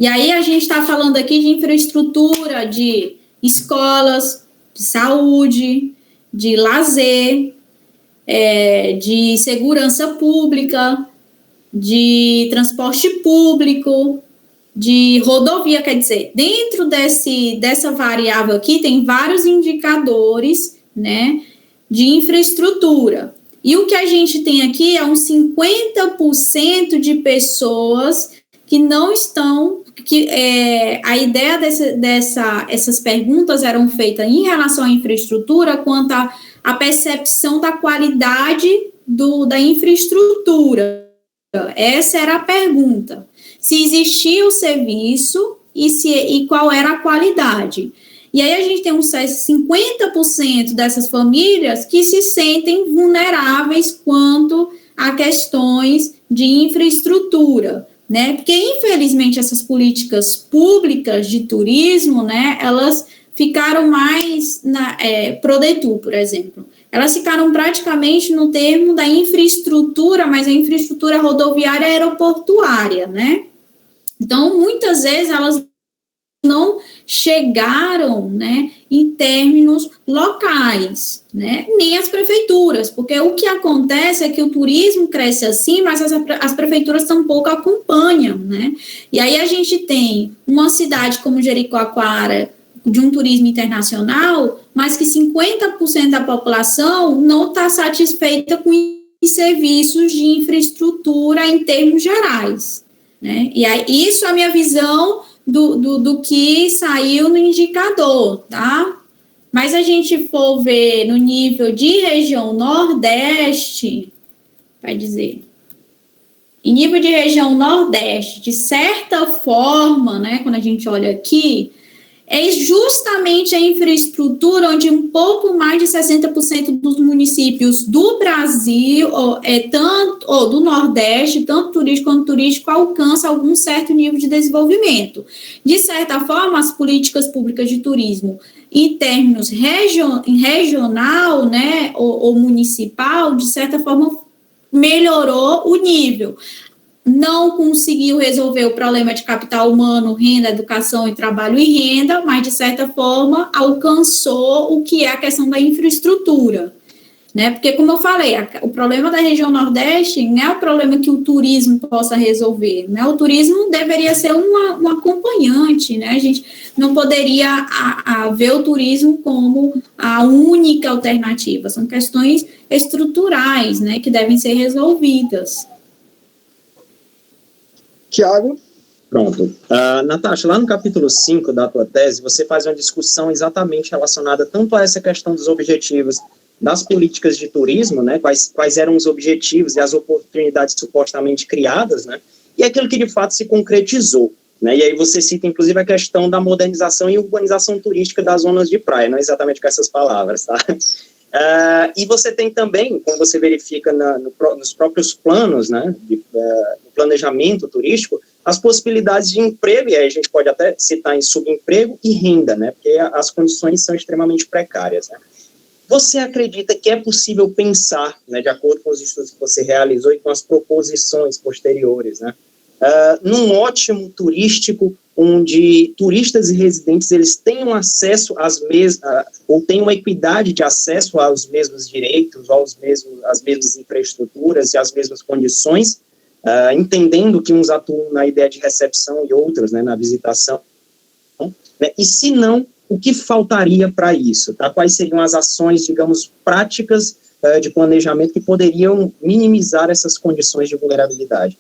E aí a gente está falando aqui de infraestrutura de escolas, de saúde, de lazer, de segurança pública, de transporte público, de rodovia, quer dizer, dentro dessa variável aqui tem vários indicadores, né, de infraestrutura. E o que a gente tem aqui é uns 50% de pessoas que não estão, a ideia essas perguntas eram feitas em relação à infraestrutura quanto à percepção da qualidade da infraestrutura. Essa era a pergunta. Se existia o serviço e qual era a qualidade. E aí a gente tem uns 50% dessas famílias que se sentem vulneráveis quanto a questões de infraestrutura, né? Porque, infelizmente, essas políticas públicas de turismo, né, elas ficaram mais Prodetur, por exemplo. Elas ficaram praticamente no termo da infraestrutura, mas a infraestrutura rodoviária aeroportuária, né? Então, muitas vezes, elas não chegaram, né, em términos locais, né, nem as prefeituras, porque o que acontece é que o turismo cresce assim, mas as prefeituras tampouco acompanham, né, e aí a gente tem uma cidade como Jericoacoara, de um turismo internacional, mas que 50% da população não está satisfeita com os serviços de infraestrutura em termos gerais, né, e aí isso é a minha visão do que saiu no indicador, tá? Mas a gente for ver no nível de região Nordeste, vai dizer, em nível de região Nordeste, de certa forma, né, quando a gente olha aqui, é justamente a infraestrutura onde um pouco mais de 60% dos municípios do Brasil, do Nordeste, tanto turístico quanto turístico, alcança algum certo nível de desenvolvimento. De certa forma, as políticas públicas de turismo, em termos regional, né, ou municipal, de certa forma, melhorou o nível. Não conseguiu resolver o problema de capital humano, renda, educação e trabalho e renda, mas, de certa forma, alcançou o que é a questão da infraestrutura, né? Porque, como eu falei, o problema da região Nordeste não é o problema que o turismo possa resolver, né? O turismo deveria ser um acompanhante, né? A gente não poderia ver o turismo como a única alternativa, são questões estruturais, né, que devem ser resolvidas. Tiago? Pronto. Natasha, lá no capítulo 5 da tua tese, você faz uma discussão exatamente relacionada tanto a essa questão dos objetivos das políticas de turismo, né, quais eram os objetivos e as oportunidades supostamente criadas, né, e aquilo que de fato se concretizou, né, e aí você cita inclusive a questão da modernização e urbanização turística das zonas de praia, não exatamente com essas palavras, tá? E você tem também, como você verifica nos próprios planos, né, no planejamento turístico, as possibilidades de emprego, e aí a gente pode até citar em subemprego e renda, né, porque as condições são extremamente precárias, né. Você acredita que é possível pensar, né, de acordo com os estudos que você realizou e com as proposições posteriores, né, num ótimo turístico onde turistas e residentes eles tenham acesso ou tenham uma equidade de acesso aos mesmos direitos, às mesmas infraestruturas e às mesmas condições, entendendo que uns atuam na ideia de recepção e outros, né, na visitação, né, e se não, o que faltaria para isso? Tá? Quais seriam as ações, digamos, práticas de planejamento que poderiam minimizar essas condições de vulnerabilidade?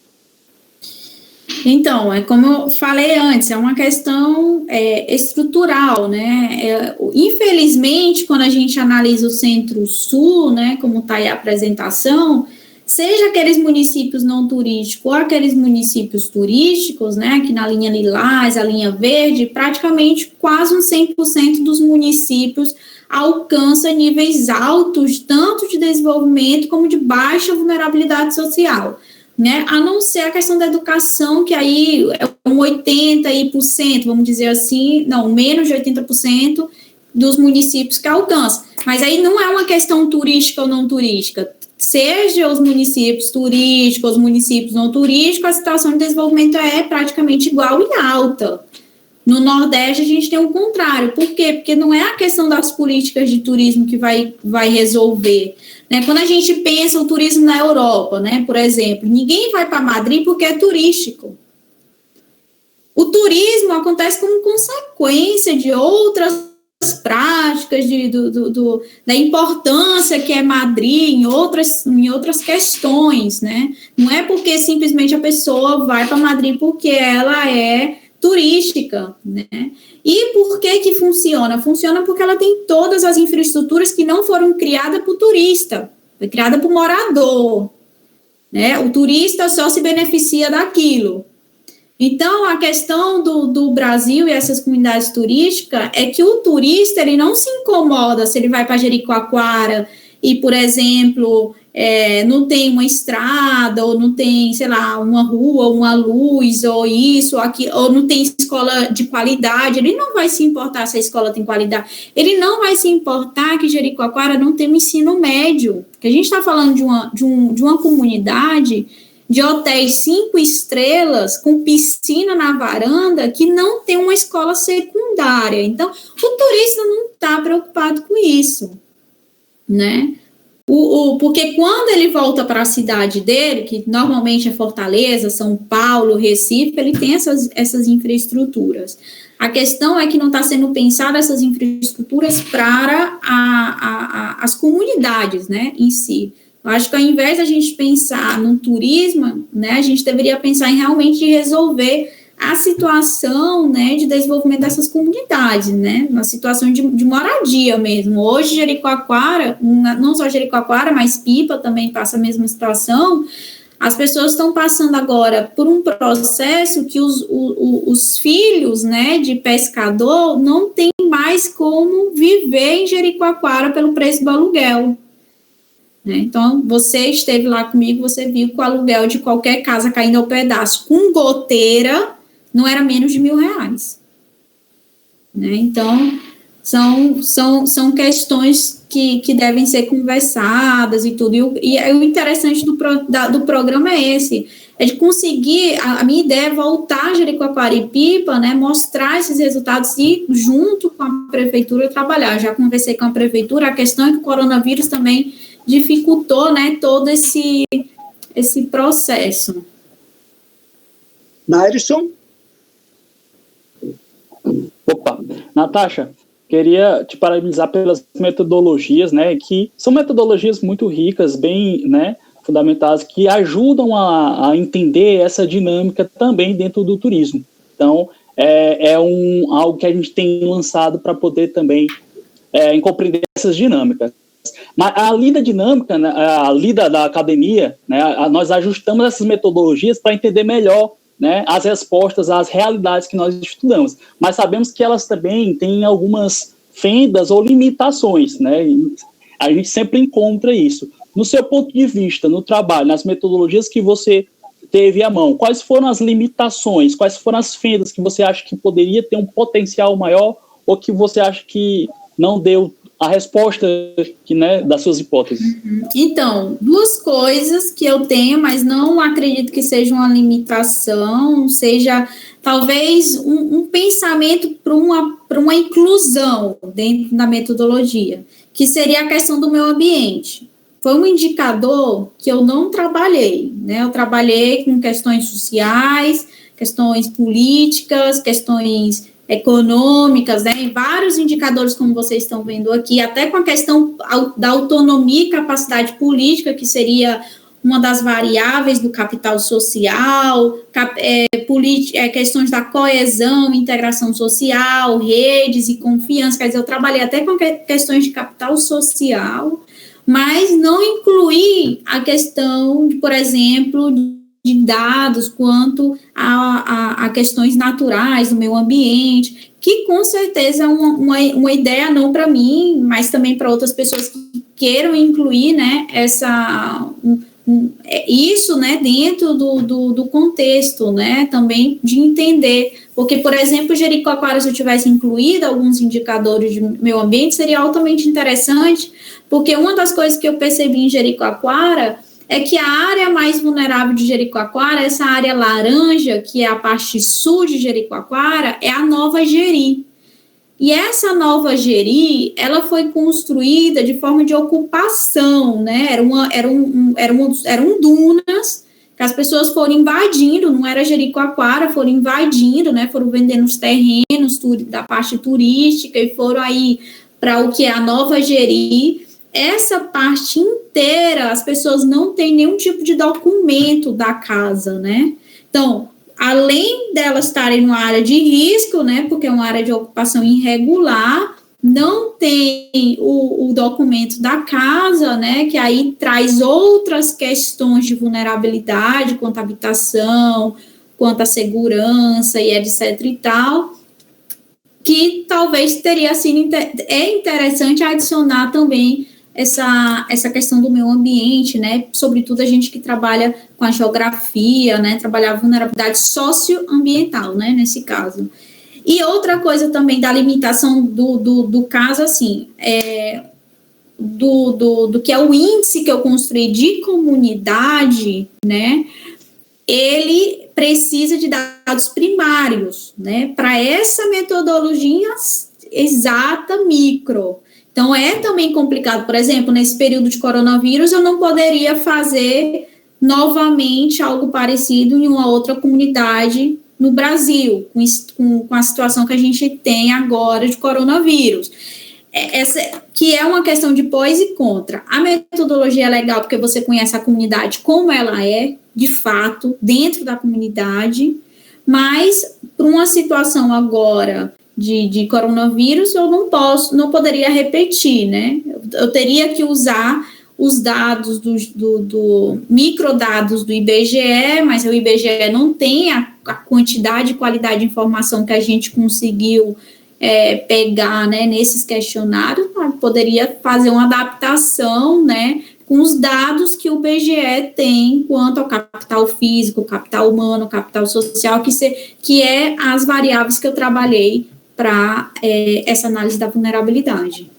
Então, é como eu falei antes, é uma questão estrutural, né? Infelizmente, quando a gente analisa o Centro-Sul, né, como está aí a apresentação, seja aqueles municípios não turísticos ou aqueles municípios turísticos, né, aqui na linha lilás, a linha verde, praticamente quase uns 100% dos municípios alcança níveis altos, tanto de desenvolvimento como de baixa vulnerabilidade social. Né, a não ser a questão da educação, que aí é um 80%, vamos dizer assim, não, menos de 80% dos municípios que alcançam. Mas aí não é uma questão turística ou não turística. Seja os municípios turísticos, os municípios não turísticos, a situação de desenvolvimento é praticamente igual e alta. No Nordeste, a gente tem o contrário. Por quê? Porque não é a questão das políticas de turismo que vai resolver. Né? Quando a gente pensa o turismo na Europa, né, por exemplo, ninguém vai para Madrid porque é turístico. O turismo acontece como consequência de outras práticas, da importância que é Madrid em outras questões. Né? Não é porque simplesmente a pessoa vai para Madrid porque ela é turística, né? E por que funciona? Funciona porque ela tem todas as infraestruturas que não foram criadas para o turista, foi criada para o morador, né? O turista só se beneficia daquilo. Então, a questão do Brasil e essas comunidades turísticas é que o turista, ele não se incomoda se ele vai para Jericoacoara e, por exemplo, não tem uma estrada, ou não tem, sei lá, uma rua, uma luz, ou isso, ou aquilo, ou não tem escola de qualidade. Ele não vai se importar se a escola tem qualidade. Ele não vai se importar que Jericoacoara não tem um ensino médio. Que a gente está falando de uma comunidade de hotéis 5 estrelas, com piscina na varanda, que não tem uma escola secundária. Então, o turista não está preocupado com isso, né? Porque quando ele volta para a cidade dele, que normalmente é Fortaleza, São Paulo, Recife, ele tem essas infraestruturas. A questão é que não está sendo pensada essas infraestruturas para as comunidades, né, em si. Eu acho que ao invés de a gente pensar no turismo, né, a gente deveria pensar em realmente resolver a situação, né, de desenvolvimento dessas comunidades, né, uma situação de moradia mesmo. Hoje, Jericoacoara, não só Jericoacoara, mas Pipa também passa a mesma situação. As pessoas estão passando agora por um processo que os filhos, né, de pescador não têm mais como viver em Jericoacoara pelo preço do aluguel. Né? Então, você esteve lá comigo, você viu que o aluguel de qualquer casa caindo ao pedaço com goteira não era menos de R$1.000. Né? Então, são questões que devem ser conversadas e tudo. E o interessante do programa é esse, é de conseguir, a minha ideia é voltar a Jericoacoara e Pipa, né, mostrar esses resultados e, junto com a prefeitura, trabalhar. Já conversei com a prefeitura, a questão é que o coronavírus também dificultou, né, todo esse processo. Nairson? Opa, Natasha, queria te parabenizar pelas metodologias, né, que são metodologias muito ricas, bem, né, fundamentadas que ajudam a entender essa dinâmica também dentro do turismo. Então, algo que a gente tem lançado para poder também compreender essas dinâmicas. Mas ali da dinâmica, né, ali da academia, né, nós ajustamos essas metodologias para entender melhor, né, as respostas às realidades que nós estudamos. Mas sabemos que elas também têm algumas fendas ou limitações, né? A gente sempre encontra isso. No seu ponto de vista, no trabalho, nas metodologias que você teve à mão, quais foram as limitações, quais foram as fendas que você acha que poderia ter um potencial maior ou que você acha que não deu a resposta né, das suas hipóteses? Então, duas coisas que eu tenho, mas não acredito que seja uma limitação, seja talvez um pensamento para uma inclusão dentro da metodologia, que seria a questão do meio ambiente. Foi um indicador que eu não trabalhei, né? Eu trabalhei com questões sociais, questões políticas, questões econômicas, né? E vários indicadores, como vocês estão vendo aqui, até com a questão da autonomia e capacidade política, que seria uma das variáveis do capital social, questões da coesão, integração social, redes e confiança. Quer dizer, eu trabalhei até com questões de capital social, mas não incluí a questão, por exemplo, de dados quanto a questões naturais do meio ambiente, que com certeza é uma ideia não para mim, mas também para outras pessoas que queiram incluir, né, isso, né, dentro do contexto, né, também de entender, porque, por exemplo, Jericoacoara, se eu tivesse incluído alguns indicadores de meio ambiente, seria altamente interessante, porque uma das coisas que eu percebi em Jericoacoara é que a área mais vulnerável de Jericoacoara, essa área laranja, que é a parte sul de Jericoacoara, é a Nova Jeri. E essa Nova Jeri, ela foi construída de forma de ocupação, né? Eram dunas que as pessoas foram invadindo, não era Jericoacoara, foram invadindo, né? Foram vendendo os terrenos da parte turística e foram aí para o que é a Nova Jeri. Essa parte inteira, as pessoas não têm nenhum tipo de documento da casa, né? Então, além delas estarem numa área de risco, né, porque é uma área de ocupação irregular, não tem o documento da casa, né, que aí traz outras questões de vulnerabilidade quanto à habitação, quanto à segurança e etc e tal, que talvez teria sido interessante adicionar também essa questão do meio ambiente, né, sobretudo a gente que trabalha com a geografia, né, trabalhar a vulnerabilidade socioambiental, né, nesse caso. E outra coisa também da limitação do caso, assim, do que é o índice que eu construí de comunidade, né, ele precisa de dados primários, né, para essa metodologia exata micro. Então, é também complicado, por exemplo, nesse período de coronavírus, eu não poderia fazer novamente algo parecido em uma outra comunidade no Brasil, com a situação que a gente tem agora de coronavírus. Que é uma questão de pós e contra. A metodologia é legal porque você conhece a comunidade como ela é, de fato, dentro da comunidade, mas para uma situação agora de coronavírus, eu não poderia repetir, né? Eu teria que usar os dados do microdados do IBGE, mas o IBGE não tem a quantidade e qualidade de informação que a gente conseguiu pegar, né, nesses questionários. Poderia fazer uma adaptação, né, com os dados que o IBGE tem quanto ao capital físico, capital humano, capital social, que é as variáveis que eu trabalhei para essa análise da vulnerabilidade.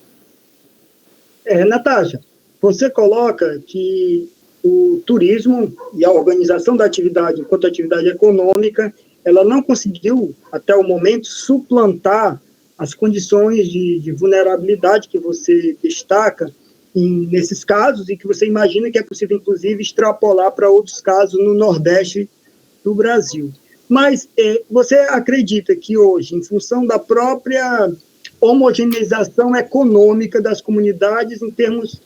Natasha, você coloca que o turismo e a organização da atividade enquanto atividade econômica, ela não conseguiu, até o momento, suplantar as condições de vulnerabilidade que você destaca nesses casos e que você imagina que é possível, inclusive, extrapolar para outros casos no Nordeste do Brasil. Mas você acredita que hoje, em função da própria homogeneização econômica das comunidades, em termos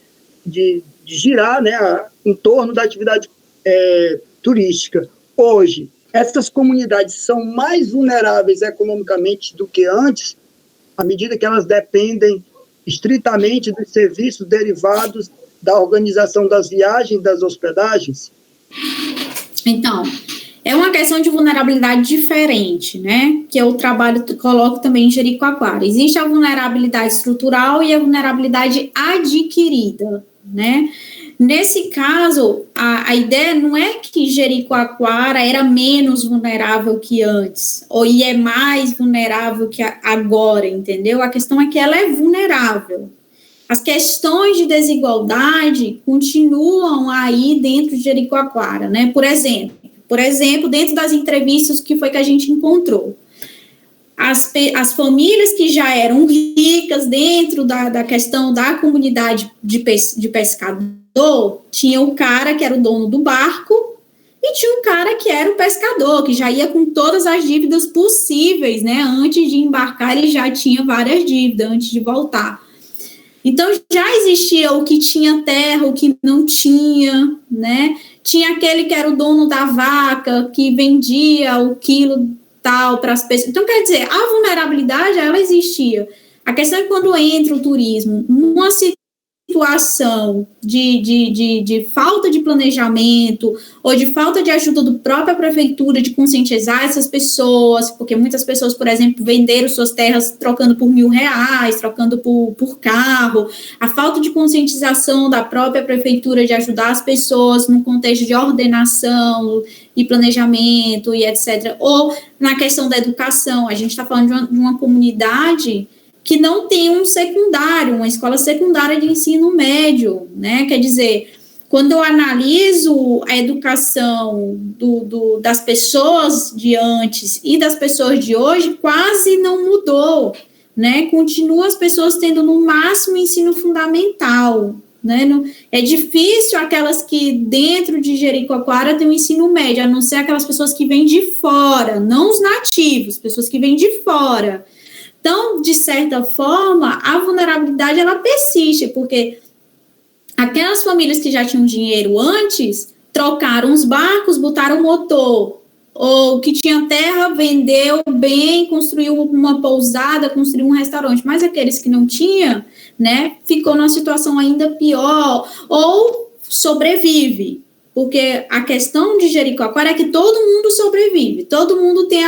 girar, né, em torno da atividade turística. Hoje, essas comunidades são mais vulneráveis economicamente do que antes, à medida que elas dependem estritamente dos serviços derivados da organização das viagens, das hospedagens? Então, é uma questão de vulnerabilidade diferente, né? Que eu coloco também em Jericoacoara. Existe a vulnerabilidade estrutural e a vulnerabilidade adquirida, né? Nesse caso, a ideia não é que Jericoacoara era menos vulnerável que antes, e é mais vulnerável que agora, entendeu? A questão é que ela é vulnerável. As questões de desigualdade continuam aí dentro de Jericoacoara, né? Por exemplo, dentro das entrevistas que foi que a gente encontrou, as famílias que já eram ricas dentro da questão da comunidade de pescador, tinha o cara que era o dono do barco e tinha um cara que era o pescador, que já ia com todas as dívidas possíveis, né? Antes de embarcar, ele já tinha várias dívidas antes de voltar. Então, já existia o que tinha terra, o que não tinha, né? Tinha aquele que era o dono da vaca, que vendia o quilo tal para as pessoas. Então, quer dizer, a vulnerabilidade, ela existia. A questão é quando entra o turismo, uma situação de falta de planejamento ou de falta de ajuda da própria prefeitura de conscientizar essas pessoas, porque muitas pessoas, por exemplo, venderam suas terras trocando por R$1.000, trocando por carro, a falta de conscientização da própria prefeitura de ajudar as pessoas no contexto de ordenação e planejamento e etc. Ou na questão da educação, a gente está falando de uma comunidade que não tem um secundário, uma escola secundária de ensino médio, né? Quer dizer, quando eu analiso a educação das pessoas de antes e das pessoas de hoje, quase não mudou, né? Continua as pessoas tendo no máximo ensino fundamental, né? É difícil aquelas que dentro de Jericoacoara têm um ensino médio, a não ser aquelas pessoas que vêm de fora, não os nativos, pessoas que vêm de fora. Então, de certa forma, a vulnerabilidade, ela persiste, porque aquelas famílias que já tinham dinheiro antes, trocaram os barcos, botaram motor, ou que tinha terra, vendeu bem, construiu uma pousada, construiu um restaurante, mas aqueles que não tinham, né, ficou numa situação ainda pior, ou sobrevive. Porque a questão de Jericoacoara é que todo mundo sobrevive, todo mundo tem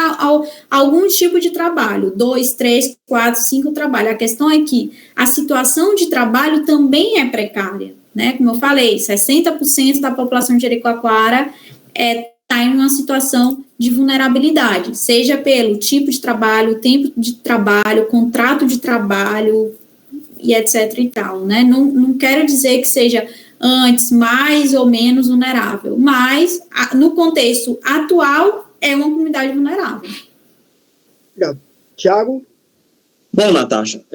algum tipo de trabalho, 2, 3, 4, 5 trabalhos. A questão é que a situação de trabalho também é precária, né? Como eu falei, 60% da população de Jericoacoara está em uma situação de vulnerabilidade, seja pelo tipo de trabalho, tempo de trabalho, contrato de trabalho e etc e tal, né? Não quero dizer que seja antes mais ou menos vulnerável, mas no contexto atual é uma comunidade vulnerável. Obrigado. Tiago? Bom, Natasha,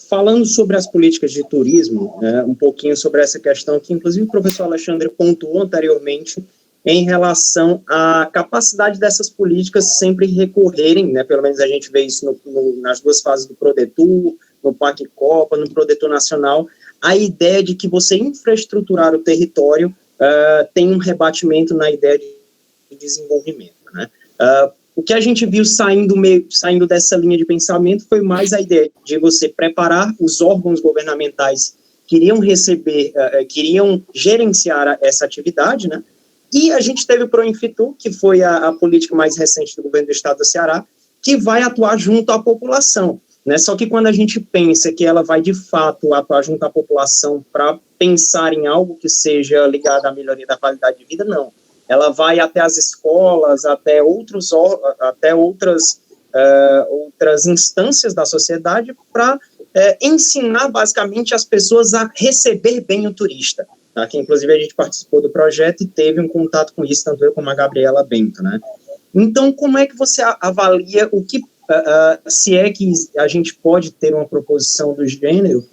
falando sobre as políticas de turismo, um pouquinho sobre essa questão que inclusive o professor Alexandre pontuou anteriormente em relação à capacidade dessas políticas sempre recorrerem, né, pelo menos a gente vê isso nas duas fases do Prodetur, no PAC Copa, no Prodetur Nacional, a ideia de que você infraestruturar o território tem um rebatimento na ideia de desenvolvimento, né? O que a gente viu saindo dessa linha de pensamento foi mais a ideia de você preparar os órgãos governamentais que queriam gerenciar essa atividade, né? E a gente teve o Proinfitur, que foi a política mais recente do governo do estado do Ceará, que vai atuar junto à população, né? Só que quando a gente pensa que ela vai, de fato, atuar junto à população para pensar em algo que seja ligado à melhoria da qualidade de vida, não. Ela vai até as escolas, até outras instâncias da sociedade para ensinar, basicamente, as pessoas a receber bem o turista. Tá? Que, inclusive, a gente participou do projeto e teve um contato com isso, tanto eu como a Gabriela Bento, né? Então, como é que você avalia o que se é que a gente pode ter uma proposição do gênero,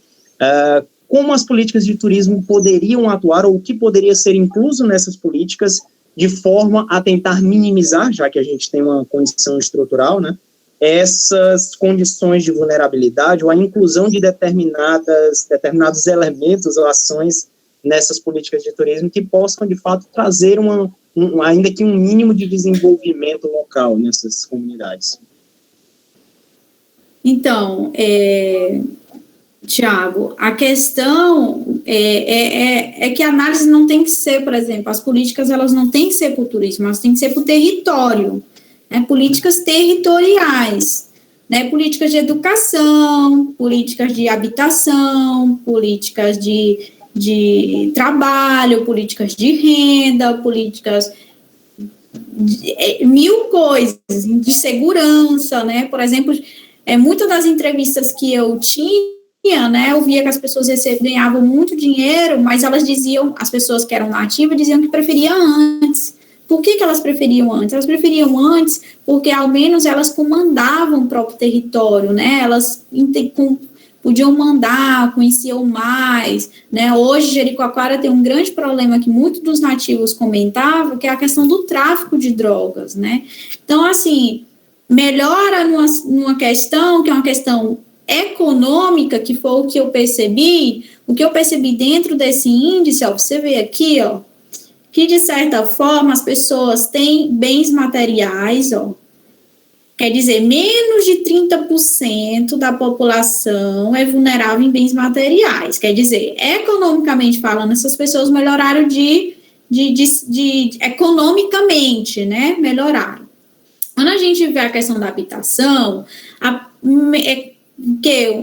como as políticas de turismo poderiam atuar, ou o que poderia ser incluso nessas políticas, de forma a tentar minimizar, já que a gente tem uma condição estrutural, né, essas condições de vulnerabilidade, ou a inclusão de determinados elementos ou ações nessas políticas de turismo que possam, de fato, trazer ainda que um mínimo de desenvolvimento local nessas comunidades? Então, Tiago, a questão é que a análise não tem que ser, por exemplo, as políticas elas não têm que ser para o turismo, elas têm que ser para o território, né, políticas territoriais, né, políticas de educação, políticas de habitação, políticas de trabalho, políticas de renda, políticas mil coisas, de segurança, né, por exemplo, muitas das entrevistas que eu tinha, né, eu via que as pessoas ganhavam muito dinheiro, mas elas diziam, as pessoas que eram nativas diziam que preferiam antes. Por que elas preferiam antes? Elas preferiam antes porque, ao menos, elas comandavam o próprio território, né, elas podiam mandar, conheciam mais, né, hoje Jericoacoara tem um grande problema que muitos dos nativos comentavam, que é a questão do tráfico de drogas, né, então, assim, melhora numa questão, que é uma questão econômica, que foi o que eu percebi dentro desse índice, ó, você vê aqui, ó, que de certa forma as pessoas têm bens materiais, ó, quer dizer, menos de 30% da população é vulnerável em bens materiais, quer dizer, economicamente falando, essas pessoas melhoraram economicamente, né, melhoraram. Quando a gente vê a questão da habitação,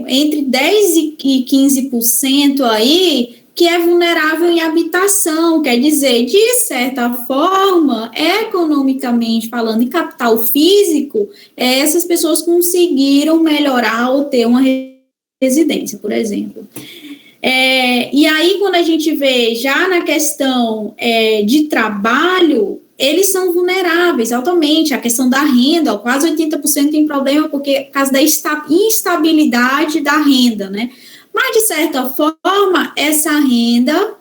entre 10% e 15% aí, que é vulnerável em habitação, quer dizer, de certa forma, economicamente falando, em capital físico, essas pessoas conseguiram melhorar ou ter uma residência, por exemplo. E aí, quando a gente vê já na questão de trabalho, eles são vulneráveis altamente. A questão da renda, ó, quase 80% tem problema por causa da instabilidade da renda, né? Mas, de certa forma, essa renda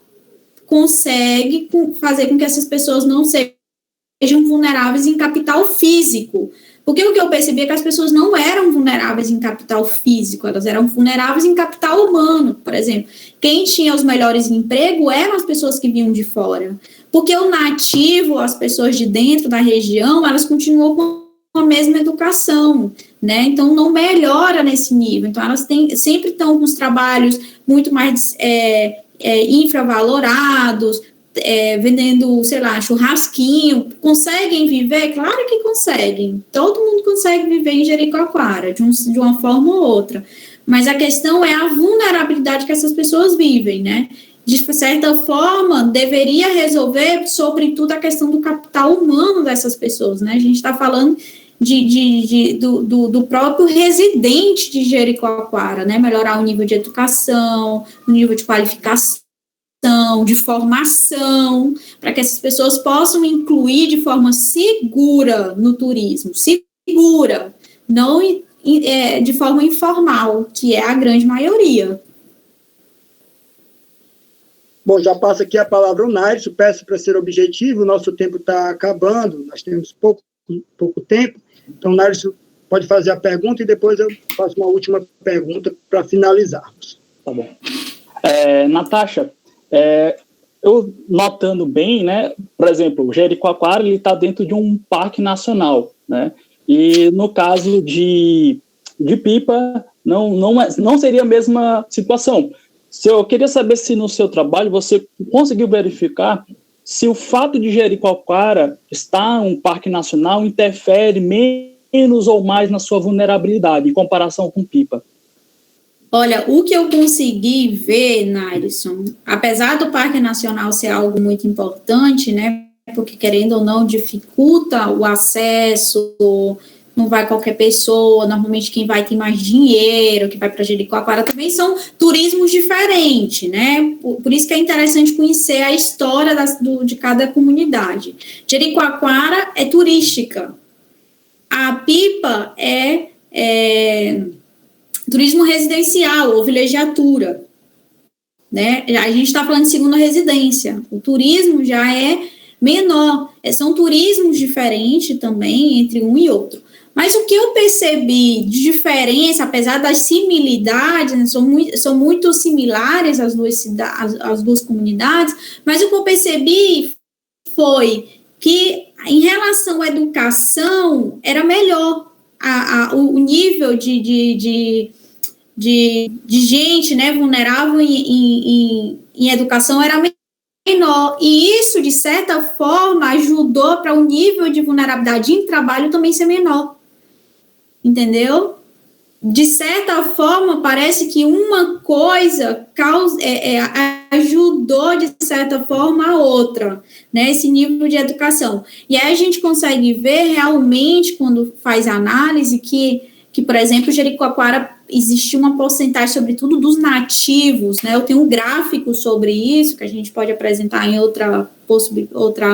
consegue fazer com que essas pessoas não sejam vulneráveis em capital físico. Porque o que eu percebi é que as pessoas não eram vulneráveis em capital físico, elas eram vulneráveis em capital humano, por exemplo. Quem tinha os melhores empregos eram as pessoas que vinham de fora. Porque o nativo, as pessoas de dentro da região, elas continuam com a mesma educação, né? Então, não melhora nesse nível. Então, elas sempre estão com os trabalhos muito mais infravalorados, vendendo, sei lá, churrasquinho. Conseguem viver? Claro que conseguem. Todo mundo consegue viver em Jericoacoara, de uma forma ou outra. Mas a questão é a vulnerabilidade que essas pessoas vivem, né? De certa forma, deveria resolver, sobretudo, a questão do capital humano dessas pessoas, né? A gente está falando do próprio residente de Jericoacoara, né? Melhorar o nível de educação, o nível de qualificação, de formação, para que essas pessoas possam incluir de forma segura no turismo, segura, não de forma informal, que é a grande maioria. Bom, já passo aqui a palavra ao Nairson, peço para ser objetivo, o nosso tempo está acabando, nós temos pouco tempo, então, Nairson, pode fazer a pergunta e depois eu faço uma última pergunta para finalizarmos. Tá bom. Natasha, eu notando bem, né, por exemplo, o Jericoacoara está dentro de um parque nacional, né, e no caso de Pipa, não seria a mesma situação. Eu queria saber se no seu trabalho você conseguiu verificar se o fato de Jericoacoara estar em um parque nacional interfere menos ou mais na sua vulnerabilidade em comparação com Pipa. Olha, o que eu consegui ver, Nairson, apesar do Parque Nacional ser algo muito importante, né, porque querendo ou não dificulta o acesso, não vai qualquer pessoa, normalmente quem vai tem mais dinheiro, que vai para Jericoacoara, também são turismos diferentes, né, por isso que é interessante conhecer a história de cada comunidade. Jericoacoara é turística, a Pipa é turismo residencial ou vilegiatura, né? A gente está falando de segunda residência. O turismo já é menor. São turismos diferentes também entre um e outro. Mas o que eu percebi de diferença, apesar das similitudes, né, são muito similares as duas comunidades, mas o que eu percebi foi que, em relação à educação, era melhor o nível de gente, né, vulnerável em educação era menor, e isso, de certa forma, ajudou para o nível de vulnerabilidade em trabalho também ser menor, entendeu? De certa forma, parece que uma coisa ajudou, de certa forma, a outra, né, esse nível de educação. E aí a gente consegue ver realmente, quando faz análise, que por exemplo, Jericoacoara existe uma porcentagem, sobretudo, dos nativos, né? Eu tenho um gráfico sobre isso, que a gente pode apresentar em outra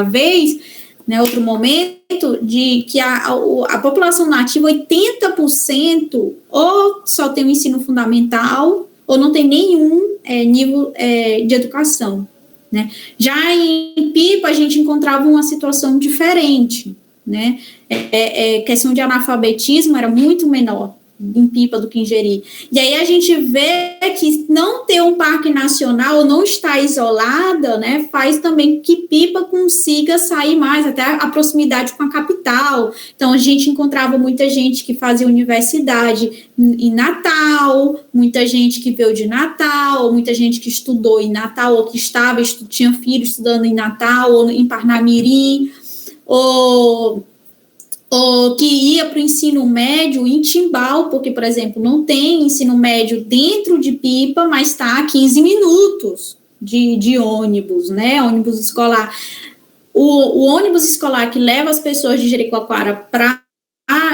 vez, né, outro momento, de que a população nativa, 80%, ou só tem o ensino fundamental, ou não tem nenhum nível de educação, né? Já em Pipa, a gente encontrava uma situação diferente, né? Questão de analfabetismo era muito menor em Pipa do que em Jeri. E aí a gente vê que não ter um parque nacional ou não estar isolada, né, faz também que Pipa consiga sair mais, até a proximidade com a capital. Então, a gente encontrava muita gente que fazia universidade em Natal, muita gente que veio de Natal, muita gente que estudou em Natal, ou que tinha filho estudando em Natal, ou em Parnamirim, ou que ia para o ensino médio em Timbal, porque, por exemplo, não tem ensino médio dentro de Pipa, mas está a 15 minutos de ônibus, né, ônibus escolar. O ônibus escolar que leva as pessoas de Jericoacoara para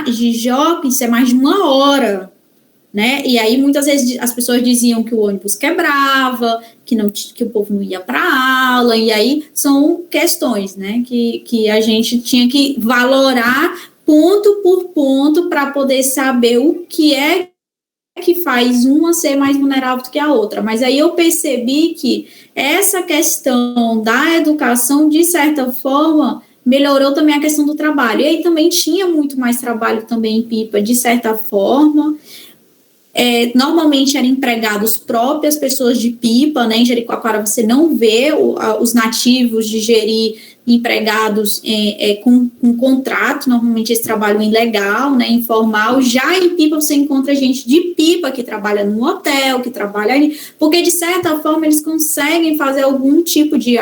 Jijoca, isso é mais de 1 hora, né, e aí muitas vezes as pessoas diziam que o ônibus quebrava, que o povo não ia para aula, e aí são questões, né, que a gente tinha que valorar ponto por ponto para poder saber o que é que faz uma ser mais vulnerável do que a outra. Mas aí eu percebi que essa questão da educação, de certa forma, melhorou também a questão do trabalho. E aí também tinha muito mais trabalho também em Pipa, de certa forma. Normalmente eram empregados próprias pessoas de Pipa, né? Em Jericoacoara você não vê os nativos de Jeri empregados com contrato, normalmente eles trabalham ilegal, né, informal. Já em Pipa você encontra gente de Pipa que trabalha no hotel, que trabalha ali, porque de certa forma eles conseguem fazer algum tipo de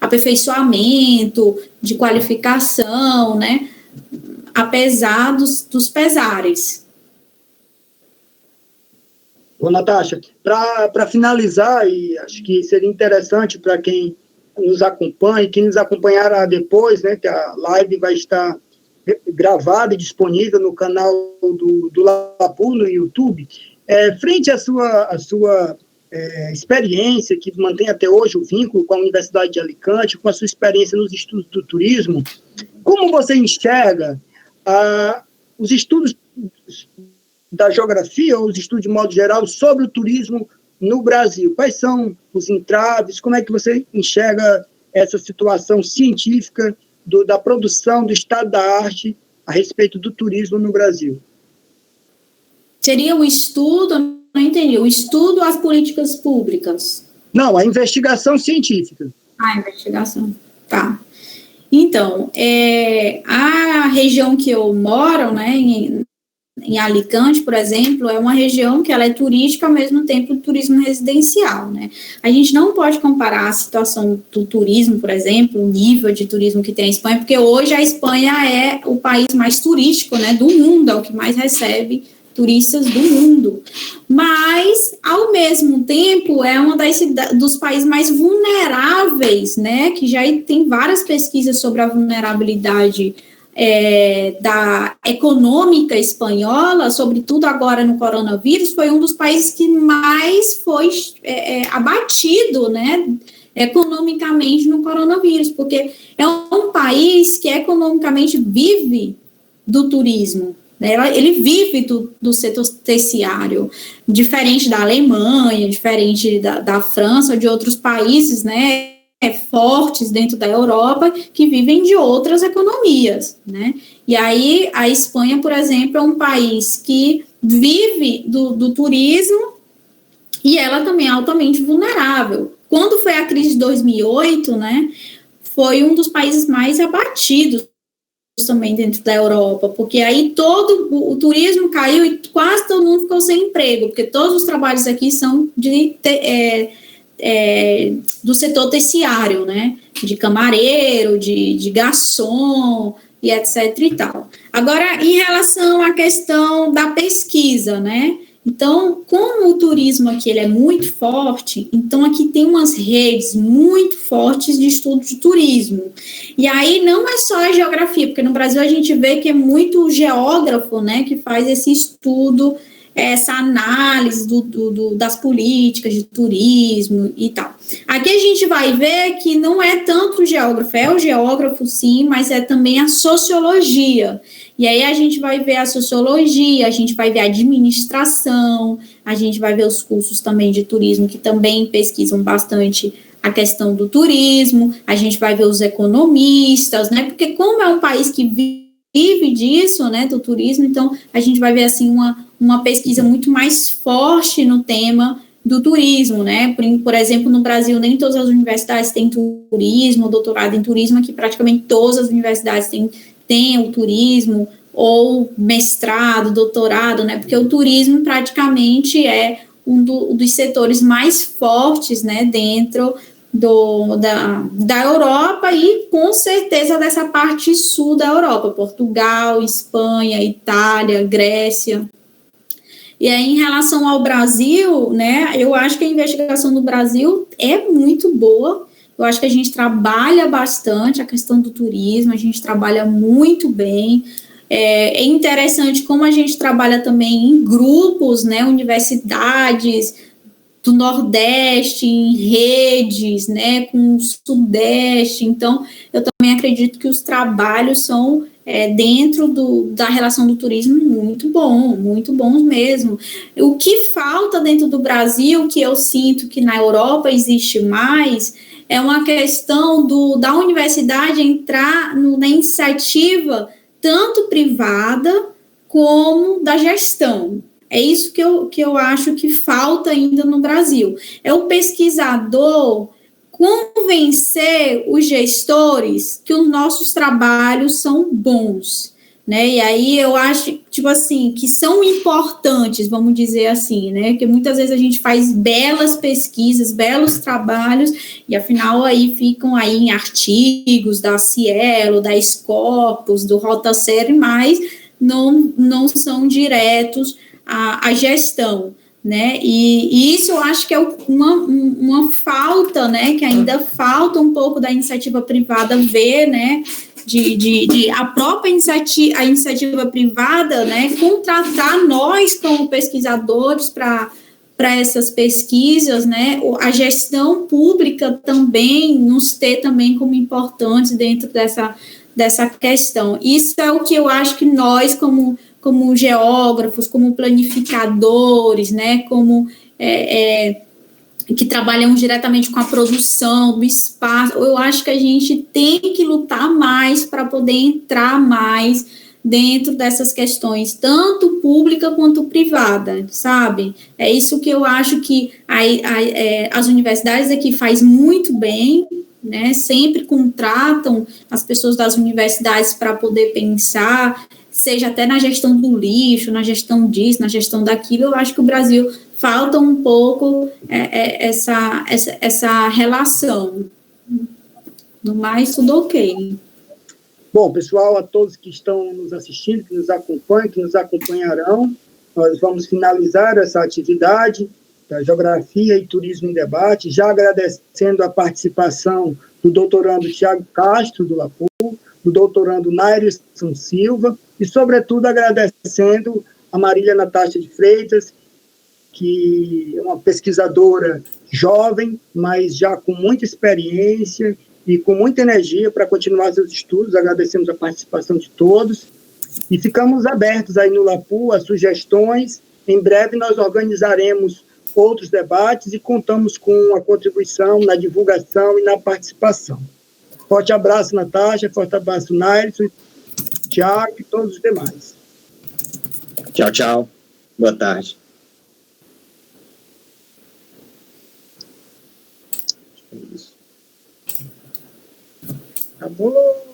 aperfeiçoamento, de qualificação, né, apesar dos pesares. Ô, Natasha, para finalizar, e acho que seria interessante para quem nos acompanha, e quem nos acompanhará depois, né, que a live vai estar gravada e disponível no canal do Lapu, no YouTube, frente à sua experiência, que mantém até hoje o vínculo com a Universidade de Alicante, com a sua experiência nos estudos do turismo, como você enxerga os estudos da geografia, ou os estudos de modo geral, sobre o turismo no Brasil? Quais são os entraves? Como é que você enxerga essa situação científica da produção, do estado da arte a respeito do turismo no Brasil? Seria um estudo, não entendi, o estudo às políticas públicas? Não, a investigação científica. A investigação, tá. Então, a região que eu moro, né, em Alicante, por exemplo, é uma região que ela é turística ao mesmo tempo turismo residencial, né? A gente não pode comparar a situação do turismo, por exemplo, o nível de turismo que tem a Espanha, porque hoje a Espanha é o país mais turístico, né, do mundo, é o que mais recebe turistas do mundo, mas, ao mesmo tempo, é uma dos países mais vulneráveis, né, que já tem várias pesquisas sobre a vulnerabilidade da econômica espanhola, sobretudo agora no coronavírus, foi um dos países que mais foi abatido, né, economicamente no coronavírus, porque é um país que economicamente vive do turismo, né, ele vive do setor terciário, diferente da Alemanha, diferente da França, de outros países, né, fortes dentro da Europa que vivem de outras economias, né? E aí a Espanha, por exemplo, é um país que vive do turismo e ela também é altamente vulnerável. Quando foi a crise de 2008, né, foi um dos países mais abatidos também dentro da Europa, porque aí todo o turismo caiu e quase todo mundo ficou sem emprego, porque todos os trabalhos aqui são do setor terciário, né, de camareiro, de garçom e etc e tal. Agora, em relação à questão da pesquisa, né, então, como o turismo aqui ele é muito forte, então aqui tem umas redes muito fortes de estudo de turismo. E aí não é só a geografia, porque no Brasil a gente vê que é muito geógrafo, né, que faz esse estudo, essa análise das políticas de turismo e tal. Aqui a gente vai ver que não é tanto o geógrafo, é o geógrafo sim, mas é também a sociologia. E aí a gente vai ver a sociologia, a gente vai ver a administração, a gente vai ver os cursos também de turismo, que também pesquisam bastante a questão do turismo, a gente vai ver os economistas, né, porque como é um país que vive disso, né, do turismo, então a gente vai ver, assim, uma pesquisa muito mais forte no tema do turismo, né, por exemplo, no Brasil, nem todas as universidades têm turismo, doutorado em turismo, aqui praticamente todas as universidades têm o turismo, ou mestrado, doutorado, né, porque o turismo praticamente é um dos setores mais fortes, né, dentro da Europa e, com certeza, dessa parte sul da Europa, Portugal, Espanha, Itália, Grécia. E aí, em relação ao Brasil, né, eu acho que a investigação do Brasil é muito boa. Eu acho que a gente trabalha bastante a questão do turismo, a gente trabalha muito bem. É interessante como a gente trabalha também em grupos, né, universidades do Nordeste, em redes, né, com o Sudeste. Então, eu também acredito que os trabalhos são, dentro da relação do turismo, muito bons mesmo. O que falta dentro do Brasil, que eu sinto que na Europa existe mais, é uma questão da universidade entrar na iniciativa tanto privada como da gestão. É isso que eu acho que falta ainda no Brasil. É o pesquisador convencer os gestores que os nossos trabalhos são bons, né? E aí eu acho, tipo assim, que são importantes, vamos dizer assim, né? Porque muitas vezes a gente faz belas pesquisas, belos trabalhos, e afinal aí ficam aí em artigos da Cielo, da Scopus, do Rota Série, mas não são diretos à gestão, né? E isso eu acho que é uma falta, né? Que ainda falta um pouco da iniciativa privada ver, né? De a própria iniciativa privada, né, contratar nós como pesquisadores para essas pesquisas, né, a gestão pública também nos ter também como importantes dentro dessa questão. Isso é o que eu acho que nós, como geógrafos, como planificadores, né, como que trabalham diretamente com a produção do espaço, eu acho que a gente tem que lutar mais para poder entrar mais dentro dessas questões, tanto pública quanto privada, sabe? É isso que eu acho que as universidades aqui faz muito bem, né? Sempre contratam as pessoas das universidades para poder pensar, seja até na gestão do lixo, na gestão disso, na gestão daquilo. Eu acho que o Brasil falta um pouco essa relação. No mais, tudo ok. Bom, pessoal, a todos que estão nos assistindo, que nos acompanham, que nos acompanharão, nós vamos finalizar essa atividade da Geografia e Turismo em Debate, já agradecendo a participação do doutorando Tiago Castro, do LAPU, do doutorando Nairson Silva, e, sobretudo, agradecendo a Marília Natasha de Freitas, que é uma pesquisadora jovem, mas já com muita experiência e com muita energia para continuar seus estudos. Agradecemos a participação de todos e ficamos abertos aí no LAPU a sugestões. Em breve nós organizaremos outros debates e contamos com a contribuição na divulgação e na participação. Forte abraço, Natasha, forte abraço, Nairson, Tiago e todos os demais. Tchau, tchau. Boa tarde. Acabou.